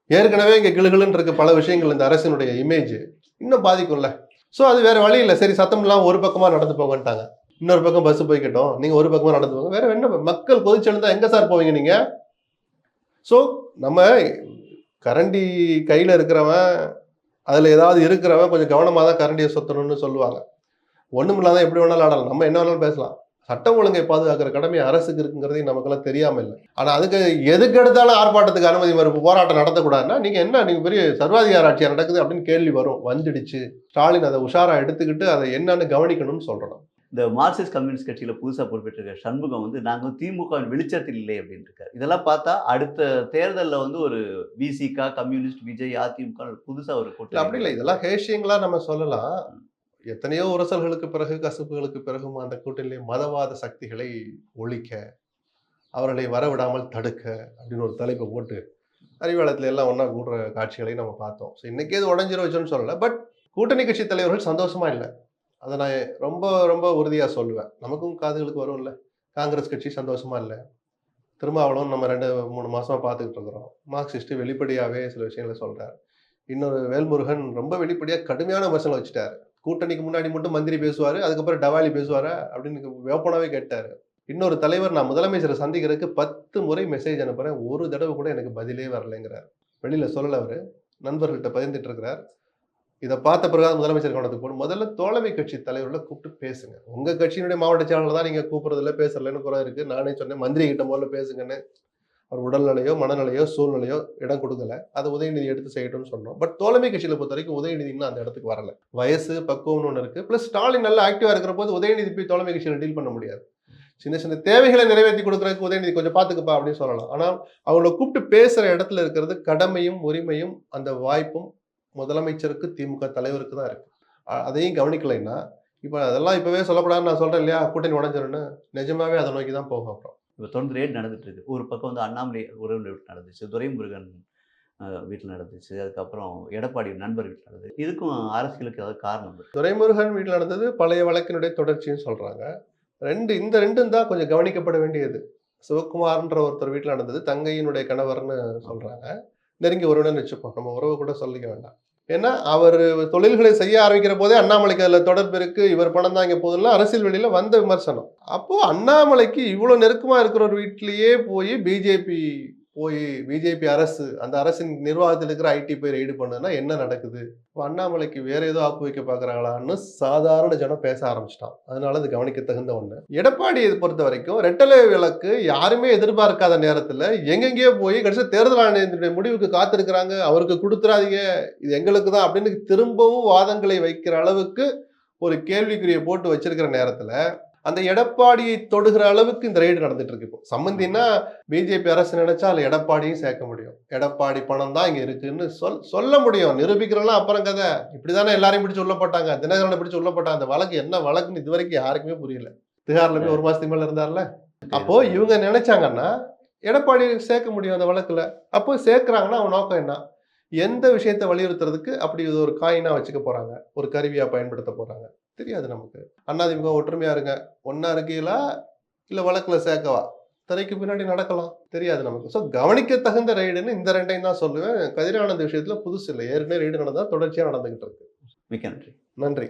[SPEAKER 1] ஏற்கனவே இங்க கிளுகிளுன்னு இருக்கு பல விஷயங்கள். இந்த அரசினுடைய இமேஜ் இன்னும் பாதிக்கும்ல. ஸோ அது வேற வழி இல்லை. சரி சத்தம் இல்லாம ஒரு பக்கமா நடந்து போங்கன்ட்டாங்க. இன்னொரு பக்கம் பஸ் போய்கிட்டோம், நீங்க ஒரு பக்கமா நடந்து போங்க. வேற என்ன, மக்கள் கொதிச்செழுந்தா எங்க சார் போவீங்க நீங்க? ஸோ நம்ம கரண்டி கையில இருக்கிறவன், அதுல ஏதாவது இருக்கிறவன் கொஞ்சம் கவனமா தான் கரண்டியை சொத்தணும்னு சொல்லுவாங்க. ஒண்ணும் இல்லாத எப்படி வேணாலும் ஆடலாம், நம்ம என்ன வேணாலும் பேசலாம். சட்டம் ஒழுங்கை பாதுகாக்கிற கடமை அரசுக்கு இருக்குங்கிறதையும் நமக்கெல்லாம் தெரியாம இல்லை. ஆனா அதுக்கு எதுக்கு எடுத்தாலும் ஆர்ப்பாட்டத்துக்கு அனுமதி மறுப்பு, போராட்டம் நடத்தக்கூடாதுன்னா நீங்க பெரிய சர்வாதிகார ஆட்சியா நடக்குது அப்படின்னு கேள்வி வரும். வந்துடுச்சு. ஸ்டாலின் அதை உஷாரா எடுத்துக்கிட்டு அதை என்னன்னு கவனிக்கணும்னு சொல்றோம்.
[SPEAKER 2] இந்த மார்க்சிஸ்ட் கம்யூனிஸ்ட் கட்சியில புதுசா பொறுப்பேற்றிருக்க சண்முகம் வந்து நாங்க திமுகவின் வெளிச்சத்தில் இல்லை அப்படின்னு இருக்காரு. இதெல்லாம் பார்த்தா அடுத்த தேர்தலில் வந்து ஒரு விசிகா, கம்யூனிஸ்ட், விஜய், அதிமுக புதுசா ஒரு கூட்டம்
[SPEAKER 1] அப்படி இல்லை. இதெல்லாம் ஹேஷியங்களா நம்ம சொல்லலாம். எத்தனையோ உரசல்களுக்கு பிறகு, கசப்புகளுக்கு பிறகும் அந்த கூட்டணியிலே மதவாத சக்திகளை ஒழிக்க, அவர்களை வரவிடாமல் தடுக்க அப்படின்னு ஒரு தலைப்பை போட்டு அறிவாலயத்துல எல்லாம் ஒன்னா கூடுற காட்சிகளை நம்ம பார்த்தோம். ஸோ இன்னைக்கே இது உடஞ்சிர வச்சோன்னு சொல்லலை. பட் கூட்டணி கட்சி தலைவர்கள் சந்தோஷமா இல்லை. அதை நான் ரொம்ப ரொம்ப உறுதியா சொல்லுவேன். நமக்கும் காதுகளுக்கு வரும்ல. காங்கிரஸ் கட்சி சந்தோஷமா இல்லை. திருமாவளவன் நம்ம 2-3 மாசமா பார்த்துக்கிட்டு இருக்கிறோம். மார்க்சிஸ்ட் வெளிப்படையாவே சில விஷயங்களை சொல்றாரு. இன்னொரு வேல்முருகன் ரொம்ப வெளிப்படையா கடுமையான விமர்சனம் வச்சுட்டாரு. கூட்டணிக்கு முன்னாடி மட்டும் மந்திரி பேசுவாரு, அதுக்கப்புறம் டவாலி பேசுவாரா அப்படின்னு வேப்பனாவே கேட்டாரு. இன்னொரு தலைவர் நான் முதலமைச்சரை சந்திக்கிறதுக்கு 10 முறை மெசேஜ் அனுப்புறேன், ஒரு தடவை கூட எனக்கு பதிலே வரலைங்கிறார். வெளியில சொல்லல, அவரு நண்பர்கள்ட்ட பகிர்ந்துட்டு இருக்கிறார். இதை பார்த்த பிறகு முதலமைச்சர் கவனத்துக்கு போகணும். முதல்ல தோழமை கட்சி தலைவர்களை கூப்பிட்டு பேசுங்க. உங்க கட்சியினுடைய மாவட்ட செயலாளர் தான் நீங்க கூப்பிடுறதுல பேசலன்னு குறை இருக்கு. நானே சொன்னேன் மந்திரி கிட்ட முதல்ல பேசுங்கன்னு. அவர் உடல்நிலையோ மனநிலையோ சூழ்நிலையோ இடம் கொடுக்கல. அதை உதயநிதி எடுத்து செய்யட்டும்னு சொன்னோம். பட் தோழமை கட்சியில பொறுத்த வரைக்கும் உதயநிதினா அந்த இடத்துக்கு வரல. வயசு பக்குவம்னு ஒன்று இருக்கு. பிளஸ் ஸ்டாலின் நல்லா ஆக்டிவா இருக்கிற போது உதயநிதி போய் தோழமை கட்சியில டீல் பண்ண முடியாது. சின்ன சின்ன தேவைகளை நிறைவேற்றி கொடுக்கறதுக்கு உதயநிதி கொஞ்சம் பார்த்துக்கப்பா அப்படின்னு சொல்லலாம். ஆனால் அவங்கள கூப்பிட்டு பேசுற இடத்துல இருக்கிறது கடமையும் உரிமையும் அந்த வாய்ப்பும் முதலமைச்சருக்கு, திமுக தலைவருக்கு தான் இருக்கு. அதையும் கவனிக்கலைன்னா இப்போ அதெல்லாம் இப்பவே சொல்லக்கூடாதுன்னு நான் சொல்றேன் இல்லையா, கூட்டணி உடைஞ்சிரும்னு. நிஜமாவே அதை நோக்கி தான் போகும் அப்புறம்.
[SPEAKER 2] இப்போ தொடர்ந்து ரேட் நடந்துட்டு இருக்கு. ஒரு பக்கம் வந்து அண்ணாமலை உறவினர் வீட்டில் நடந்துச்சு, துரைமுருகன் வீட்டில் நடந்துச்சு, அதுக்கப்புறம் எடப்பாடி நண்பர் வீட்டில் நடந்துச்சு. இதுக்கும் அரசியலுக்கு ஏதாவது காரணம் இருக்கு?
[SPEAKER 1] துரைமுருகன் வீட்ல நடந்தது பழைய வழக்கினுடைய தொடர்ச்சின்னு சொல்றாங்க. இந்த 2ம் தான் கொஞ்சம் கவனிக்கப்பட வேண்டியது. சிவகுமார்ன்ற ஒருத்தர் வீட்ல நடந்தது. தங்கையினுடைய கணவர்ன்னு சொல்றாங்க. நெருங்கிய உறவினர்னு வச்சுப்போம். நம்ம உறவு கூட சொல்லிக்க வேண்டாம். ஏன்னா, அவரு தொழில்களை செய்ய ஆரம்பிக்கிற போதே அண்ணாமலைக்கு அதுல தொடர்பு இருக்கு. இவர் பணம் தான் இங்க போகுதுன்லாம் அரசியல் வெளியில வந்த விமர்சனம். அப்போ அண்ணாமலைக்கு இவ்ளோ நெருக்கமா இருக்கிற ஒரு வீட்லயே பிஜேபி அரசு, அந்த அரசின் நிர்வாகத்தில் இருக்கிற ஐடி போய் ரெய்டு பண்ணுதுன்னா என்ன நடக்குது? இப்ப அண்ணாமலைக்கு வேற ஏதோ ஆப்பு வைக்க பார்க்குறாங்களான்னு சாதாரண ஜனம் பேச ஆரம்பிச்சுட்டான். அதனால அது கவனிக்க தகுந்த ஒண்ணு. எடப்பாடியை பொறுத்தவரைக்கும் ரெட்டலை விளக்கு யாருமே எதிர்பார்க்காத நேரத்துல எங்கெங்கேயோ போய் கடைசியா தேர்தல் ஆணையத்தினுடைய முடிவுக்கு காத்திருக்கிறாங்க. அவருக்கு குடுத்துறாதீங்க, இது எங்களுக்கு தான் அப்படின்னு திரும்பவும் வாதங்களை வைக்கிற அளவுக்கு ஒரு கேள்விக்குறியை போட்டு வச்சிருக்கிற நேரத்துல அந்த எடப்பாடியை தொடுகிற அளவுக்கு இந்த ரெய்டு நடந்துட்டு இருக்கு. இப்போ சம்மந்தின்னா பிஜேபி அரசு நினைச்சா அதுல எடப்பாடியும் சேர்க்க முடியும். எடப்பாடி பணம் தான் இங்க இருக்குன்னு சொல்ல முடியும். நிரூபிக்கிறதெல்லாம் அப்புறம் கதை. இப்படிதானே எல்லாரையும் பிடிச்சு உள்ள போட்டாங்க. தினகரனை பிடிச்சு உள்ள போட்டாங்க. அந்த வழக்கு என்ன வழக்குன்னு இது வரைக்கும் யாருக்குமே புரியல. திகார்ல போய் 1 மாசத்துக்கு மேல இருந்தார்ல. அப்போ இவங்க நினைச்சாங்கன்னா எடப்பாடி சேர்க்க முடியும் அந்த வழக்குல. அப்போ சேர்க்கிறாங்கன்னா அவன் நோக்கம் என்ன? எந்த விஷயத்தை வலியுறுத்துறதுக்கு அப்படி இது ஒரு காயினா வச்சுக்க போறாங்க, ஒரு கருவியா பயன்படுத்த போறாங்க தெரியாது நமக்கு. அதிமுக ஒற்றுமையா இருங்க, ஒன்னா இருக்கீங்களா இல்ல வழக்குல சேர்க்கவா, திரைக்கு பின்னாடி நடக்கலாம் தெரியாது நமக்கு. ஸோ கவனிக்க தகுந்த ரைடுன்னு இந்த 2யும் தான் சொல்லுவேன். கதிர் ஆனந்த் விஷயத்துல புதுசு இல்லை, ஏற்கனவே ரைடு நடந்தா தொடர்ச்சியா நடந்துகிட்டு இருக்கு.
[SPEAKER 2] மிக்க நன்றி.
[SPEAKER 1] நன்றி.